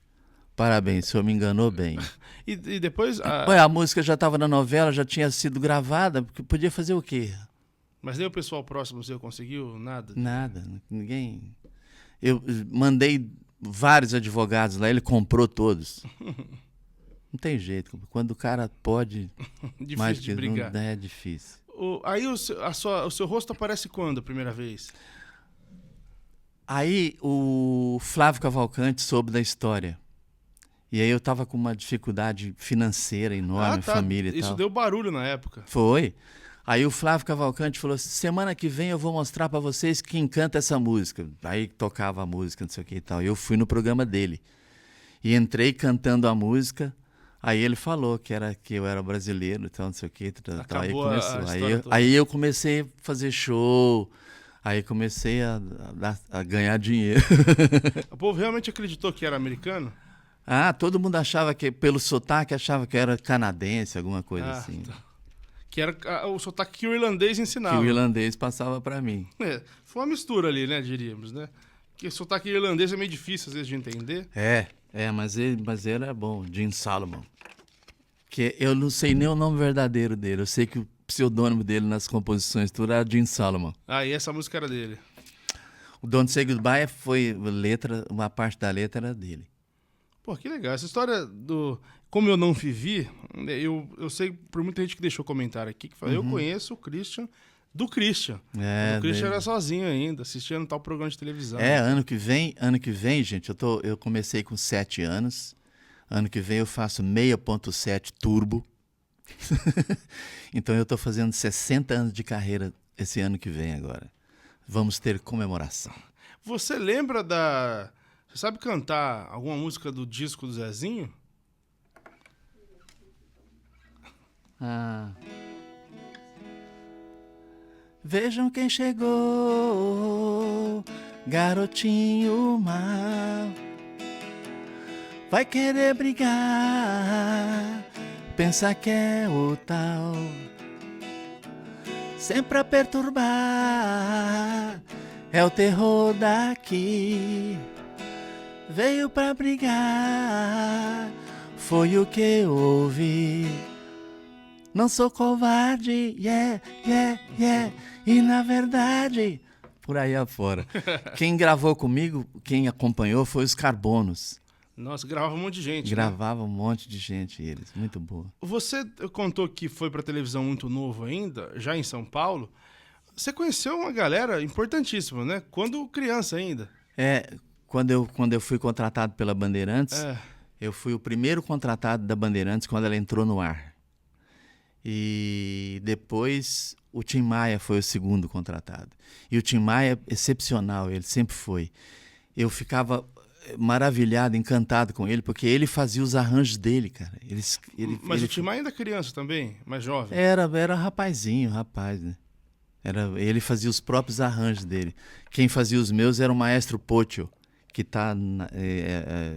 parabéns, o senhor me enganou bem. E depois... A música já estava na novela, já tinha sido gravada, porque podia fazer o quê? Mas nem o pessoal próximo seu conseguiu nada? Nada, ninguém... Eu mandei vários advogados lá, ele comprou todos. Não tem jeito, quando o cara pode... Difícil mais de brigar. Não, é difícil. Aí o seu rosto aparece quando, a primeira vez? Aí o Flávio Cavalcante soube da história. E aí eu tava com uma dificuldade financeira enorme, família e tal. Isso deu barulho na época. Foi. Aí o Flávio Cavalcante falou assim, semana que vem eu vou mostrar pra vocês quem canta essa música. Aí tocava a música, não sei o que e tal. E eu fui no programa dele. E entrei cantando a música. Aí ele falou que eu era brasileiro, então não sei o que. Aí começou. Aí eu comecei a fazer show. Aí comecei a ganhar dinheiro. O povo realmente acreditou que era americano? Todo mundo achava que, pelo sotaque, achava que era canadense, alguma coisa assim. Tá. Que era o sotaque que o irlandês ensinava. Que o irlandês passava para mim. Foi uma mistura ali, né, diríamos, né? Porque o sotaque irlandês é meio difícil, às vezes, de entender. Mas ele é bom, Gene Solomon. Que eu não sei nem o nome verdadeiro dele. Eu sei que o pseudônimo dele nas composições tudo era Gene Solomon. E essa música era dele. O Don't Say Goodbye uma parte da letra era dele. Pô, que legal. Essa história do... Como eu não vivi, eu sei por muita gente que deixou comentário aqui, que fala, eu conheço o Christian do Christian. O Christian era sozinho ainda, assistindo tal programa de televisão. Ano que vem, gente, eu comecei com 7 anos. Ano que vem eu faço 6.7 turbo. Então eu tô fazendo 60 anos de carreira esse ano que vem agora. Vamos ter comemoração. Você lembra Você sabe cantar alguma música do disco do Zezinho? Vejam quem chegou, garotinho mal. Vai querer brigar, pensar que é o tal. Sempre a perturbar, é o terror daqui. Veio pra brigar, foi o que ouvi. Não sou covarde, e na verdade, por aí afora. Quem gravou comigo, quem acompanhou foi os Carbonos. Nossa, gravava um monte de gente. Gravava um monte de gente eles, muito boa. Você contou que foi pra televisão muito novo ainda, já em São Paulo. Você conheceu uma galera importantíssima, né? Quando criança ainda. Quando eu fui contratado pela Bandeirantes, eu fui o primeiro contratado da Bandeirantes quando ela entrou no ar. E depois o Tim Maia foi o segundo contratado. E o Tim Maia é excepcional, ele sempre foi. Eu ficava maravilhado, encantado com ele, porque ele fazia os arranjos dele, cara. Mas o Tim Maia ainda é criança também, mais jovem? Era rapaz, né? Ele fazia os próprios arranjos dele. Quem fazia os meus era o maestro Pocho, que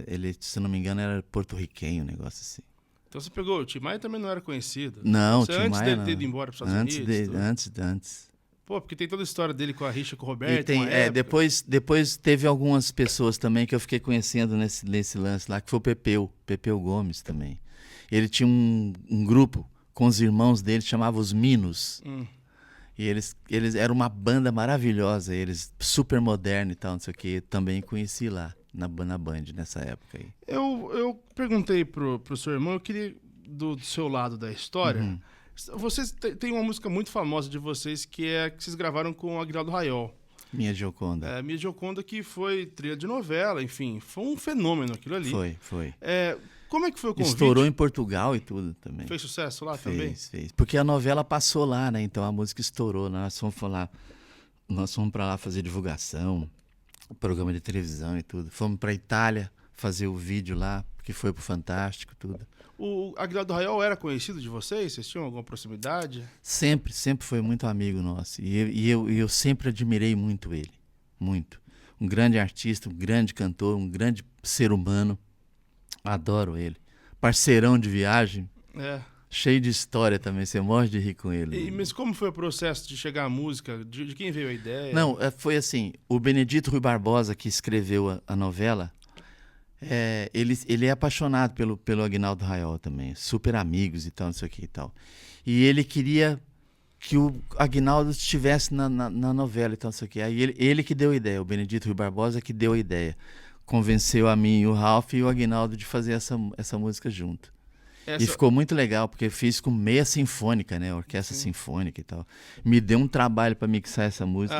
ele, se não me engano, era porto-riquenho, um negócio assim. Então você pegou, o Tim Maia também não era conhecido. Não, o Tim Maia antes dele ter ido embora para os Estados Unidos? Antes. Pô, porque tem toda a história dele com a rixa com o Roberto. Depois teve algumas pessoas também que eu fiquei conhecendo nesse lance lá, que foi o Pepeu Gomes também. Ele tinha um grupo com os irmãos dele, chamava os Minos. E eles eram uma banda maravilhosa, eles super moderna e tal, não sei o que. Também conheci lá na Band nessa época aí. Eu perguntei pro seu irmão, eu queria do seu lado da história, vocês têm uma música muito famosa de vocês, que vocês gravaram com o Aguinaldo Raiol. Minha Gioconda. Minha Gioconda, que foi trilha de novela, enfim, foi um fenômeno aquilo ali. Foi. Como é que foi o convite? Estourou em Portugal e tudo também. Fez sucesso lá também? Fez. Porque a novela passou lá, né? Então a música estourou. Nós fomos para lá fazer divulgação, programa de televisão e tudo. Fomos para Itália fazer o vídeo lá, que foi pro Fantástico, tudo. O Aguinaldo Raiol era conhecido de vocês? Vocês tinham alguma proximidade? Sempre foi muito amigo nosso. E eu sempre admirei muito ele. Muito. Um grande artista, um grande cantor, um grande ser humano. Adoro ele. Parceirão de viagem. Cheio de história também. Você morre de rir com ele. Mas como foi o processo de chegar à música? De quem veio a ideia? Não, foi assim. O Benedito Rui Barbosa, que escreveu a novela... ele é apaixonado pelo Aguinaldo Raiol também, super amigos e tal, não sei o que e tal. E ele queria que o Aguinaldo estivesse na novela e tal, não sei o que. Aí ele que deu a ideia, o Benedito Rui Barbosa que deu a ideia. Convenceu a mim, o Ralph e o Aguinaldo de fazer essa música junto. E ficou muito legal, porque fiz com meia sinfônica, né? Orquestra sinfônica e tal. Me deu um trabalho para mixar essa música.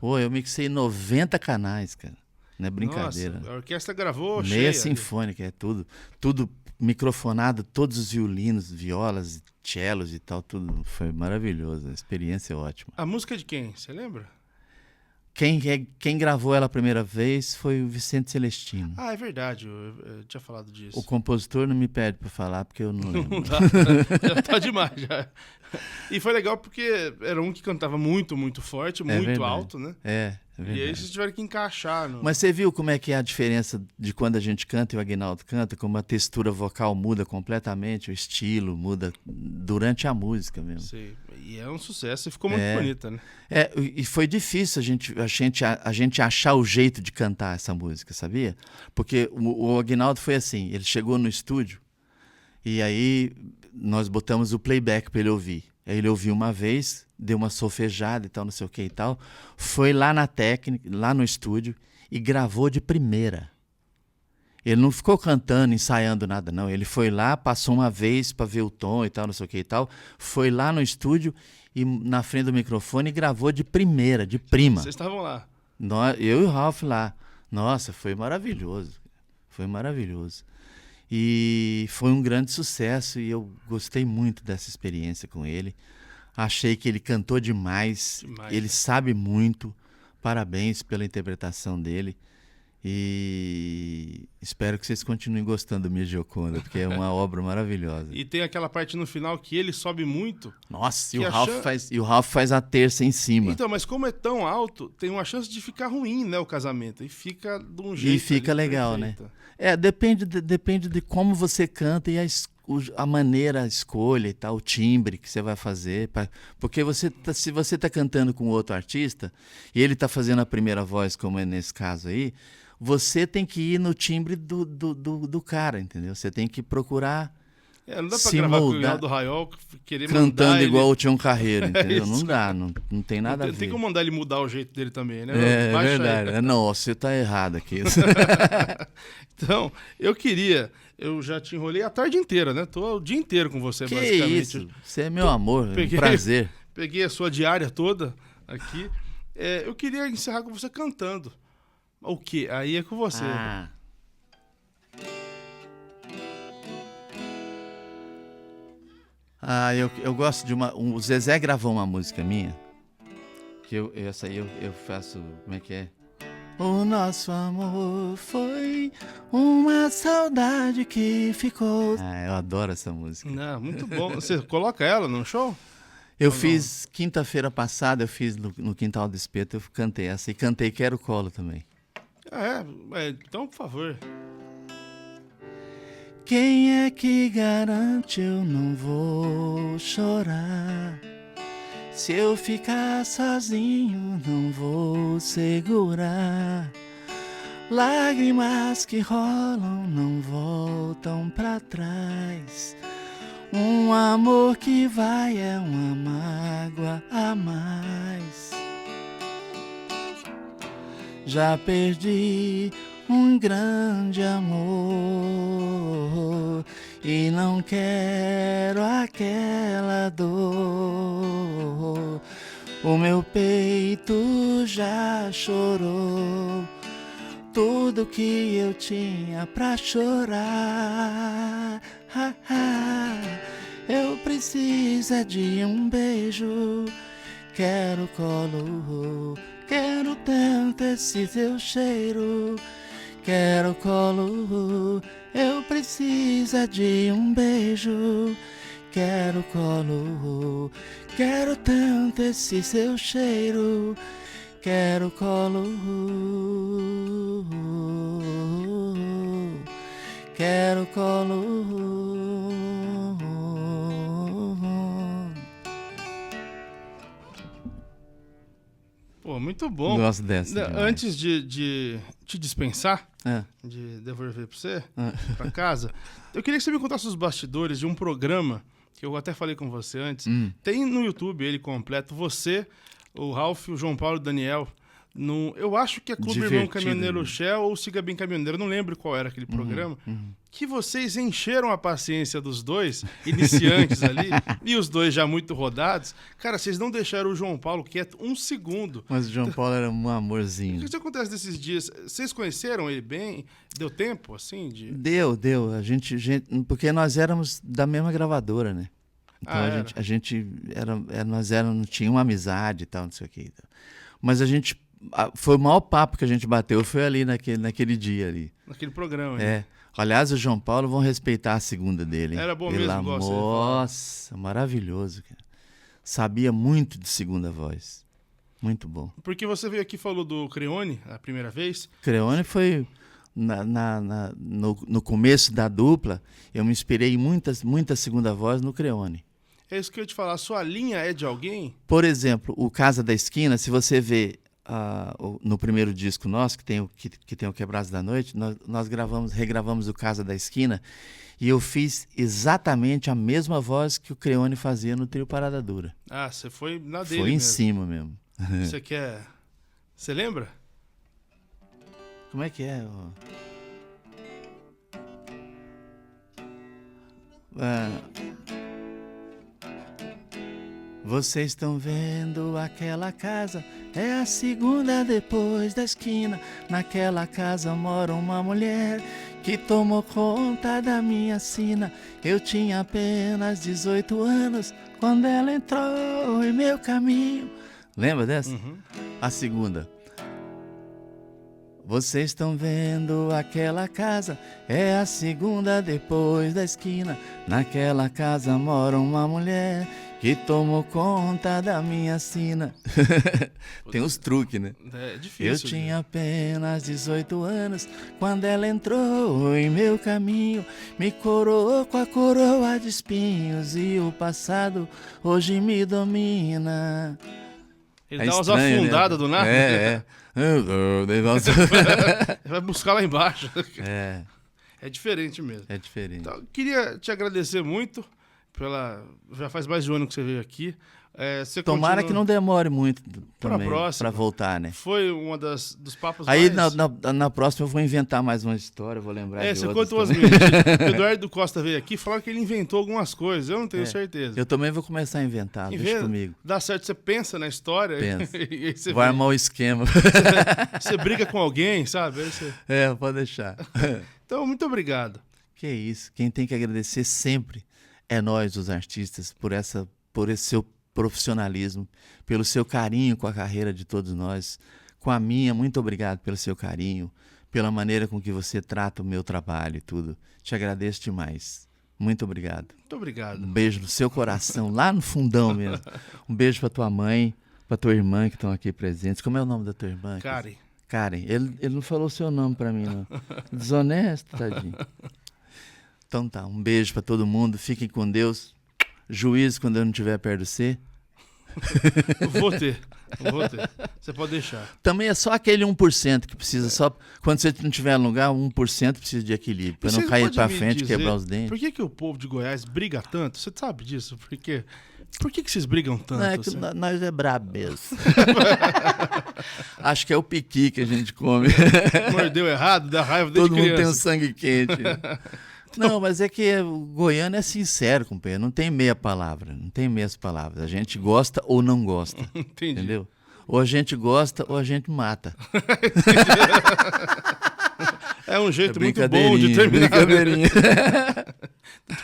Eu mixei 90 canais, cara. Não é brincadeira. Nossa, a orquestra gravou meia sinfônica, é tudo microfonado, todos os violinos, violas, cellos e tal, tudo foi maravilhoso, a experiência é ótima. A música é de quem? Você lembra? Quem gravou ela a primeira vez foi o Vicente Celestino. É verdade, eu tinha falado disso. O compositor não me pede para falar, porque eu não lembro. Não dá, já tá demais, já. E foi legal porque era um que cantava muito, muito forte, muito alto, né? É verdade. E aí vocês tiveram que encaixar. Mas você viu como é que é a diferença de quando a gente canta e o Aguinaldo canta, como a textura vocal muda completamente, o estilo muda durante a música mesmo. Sim. E é um sucesso e ficou muito bonita, né? E foi difícil a gente achar o jeito de cantar essa música, sabia? Porque o Aguinaldo foi assim, ele chegou no estúdio e aí nós botamos o playback para ele ouvir. Aí ele ouviu uma vez, deu uma solfejada e tal, não sei o que e tal, foi lá na técnica, lá no estúdio e gravou de primeira. Ele não ficou cantando, ensaiando nada, não. Ele foi lá, passou uma vez para ver o tom e tal, não sei o que e tal, foi lá no estúdio e na frente do microfone e gravou de primeira, de prima. Vocês estavam lá? Eu e o Ralph lá. Nossa, foi maravilhoso. Foi maravilhoso. E foi um grande sucesso e eu gostei muito dessa experiência com ele. Achei que ele cantou demais. Ele sabe muito. Parabéns pela interpretação dele. E espero que vocês continuem gostando do Minha Gioconda, porque é uma obra maravilhosa. E tem aquela parte no final que ele sobe muito. Nossa, e o Ralph faz a terça em cima. Então, mas como é tão alto, tem uma chance de ficar ruim, né, o casamento. E fica de um jeito. E fica legal, perfeito, né? Depende de como você canta e a maneira, a escolha e tal, o timbre que você vai fazer. Porque se você está cantando com outro artista e ele está fazendo a primeira voz, como é nesse caso aí, você tem que ir no timbre do cara, entendeu? Você tem que procurar não dá pra gravar com o Aguinaldo Raiol querer cantando igual ele... o Tião Carreiro, entendeu? Não dá, não tem nada a ver. Tem como mandar ele mudar o jeito dele também, né? É verdade. Não, você tá errado aqui. Então, eu já te enrolei a tarde inteira, né? Tô o dia inteiro com você, basicamente. Isso? Você é meu amor, é um prazer. Peguei a sua diária toda aqui. Eu queria encerrar com você cantando. O quê? Aí é com você. Eu gosto de o Zezé gravou uma música minha, essa aí eu faço, como é que é? O nosso amor foi uma saudade que ficou. Eu adoro essa música. Não, muito bom. Você coloca ela num show? Eu fiz, quinta-feira passada, eu fiz no Quintal do Espeto, eu cantei essa e cantei Quero Colo também. Então, por favor. Quem é que garante eu não vou chorar? Se eu ficar sozinho, não vou segurar. Lágrimas que rolam não voltam pra trás. Um amor que vai é uma mágoa a mais. Já perdi um grande amor e não quero aquela dor. O meu peito já chorou tudo que eu tinha pra chorar. Eu preciso de um beijo, quero colo, quero tanto esse teu cheiro, quero colo. Eu preciso de um beijo, quero colo, quero tanto esse seu cheiro, quero colo, quero colo. Pô, muito bom. Gosto dessa. Antes de te dispensar, de devolver pra você, pra casa, eu queria que você me contasse os bastidores de um programa que eu até falei com você antes. Tem no YouTube ele completo, você, o Ralph, o João Paulo e o Daniel. Eu acho que é Clube Irmão Caminhoneiro Shell ou Siga Bem Caminhoneiro, eu não lembro qual era aquele programa, que vocês encheram a paciência dos dois, iniciantes ali, e os dois já muito rodados. Cara, vocês não deixaram o João Paulo quieto um segundo. Mas o João Paulo era um amorzinho. O que acontece desses dias? Vocês conheceram ele bem? Deu tempo, assim? Deu. Porque nós éramos da mesma gravadora, né? Então nós tinha uma amizade e tal, não sei o que. Mas foi o maior papo que a gente bateu, foi ali naquele dia ali. Naquele programa. Aliás, o João Paulo vão respeitar a segunda dele. Hein? Era bom mesmo, gosto. Nossa, maravilhoso, cara. Sabia muito de segunda voz. Muito bom. Porque você veio aqui e falou do Creone a primeira vez. Creone foi no começo da dupla, eu me inspirei em muita segunda voz no Creone. É isso que eu ia te falar. Sua linha é de alguém? Por exemplo, o Casa da Esquina, se você vê no primeiro disco nosso, que tem o Quebrados da Noite, nós regravamos o Casa da Esquina e eu fiz exatamente a mesma voz que o Creone fazia no Trio Parada Dura. Ah, você foi na dele Foi em mesmo. cima mesmo. Você quer... Você lembra? Como é que é? Vocês estão vendo aquela casa, é a segunda depois da esquina. Naquela casa mora uma mulher que tomou conta da minha sina. Eu tinha apenas 18 anos quando ela entrou em meu caminho. Lembra dessa? A segunda. Vocês estão vendo aquela casa, é a segunda depois da esquina. Naquela casa mora uma mulher que tomou conta da minha sina. Tem uns truques, né? É difícil. Eu tinha apenas 18 anos quando ela entrou em meu caminho. Me coroou com a coroa de espinhos e o passado hoje me domina. Ele dá umas afundadas, né? Do nada. Vai buscar lá embaixo. É diferente mesmo. É diferente. Então, queria te agradecer muito já faz mais de um ano que você veio aqui. Tomara que não demore muito também para voltar, né? Foi uma dos papos aí mais... na próxima eu vou inventar mais uma história, vou lembrar de você outras contou as minhas. O Eduardo Costa veio aqui e falou que ele inventou algumas coisas. Eu não tenho certeza. Eu também vou começar a inventar, deixa comigo. Dá certo, você pensa na história. Pensa. E você vou armar o esquema. Você briga com alguém, sabe? Pode deixar. Então, muito obrigado. Que isso. Quem tem que agradecer sempre é nós, os artistas, por esse seu profissionalismo, pelo seu carinho com a carreira de todos nós, com a minha. Muito obrigado pelo seu carinho, pela maneira com que você trata o meu trabalho e tudo. Te agradeço demais. Muito obrigado. Muito obrigado. Um beijo no seu coração, lá no fundão mesmo. Um beijo para tua mãe, para tua irmã que estão aqui presentes. Como é o nome da tua irmã? Karen. Karen. Ele não falou o seu nome para mim, não. Desonesto, tadinho. Então tá, um beijo para todo mundo. Fiquem com Deus. Juízo quando eu não estiver perto de você. Vou ter. Você pode deixar. Também é só aquele 1% que precisa, só quando você não tiver lugar, 1% precisa de equilíbrio, para não cair para frente e quebrar os dentes. Por que o povo de Goiás briga tanto? Você sabe disso? Por quê? Por que vocês brigam tanto? Não, é que nós é brabo mesmo. Acho que é o piqui que a gente come. Mordeu errado, dá raiva desde Todo mundo criança. tem um sangue quente. Não, mas é que o goiano é sincero, companheiro. Não tem meia palavra, não tem meias palavras. A gente gosta ou não gosta. Entendi. Entendeu? Ou a gente gosta ou a gente mata. É um jeito muito bom de terminar. Brincadeirinha.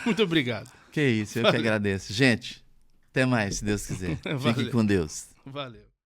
Muito obrigado. Que isso, eu que agradeço. Gente, até mais, se Deus quiser. Fique com Deus. Valeu.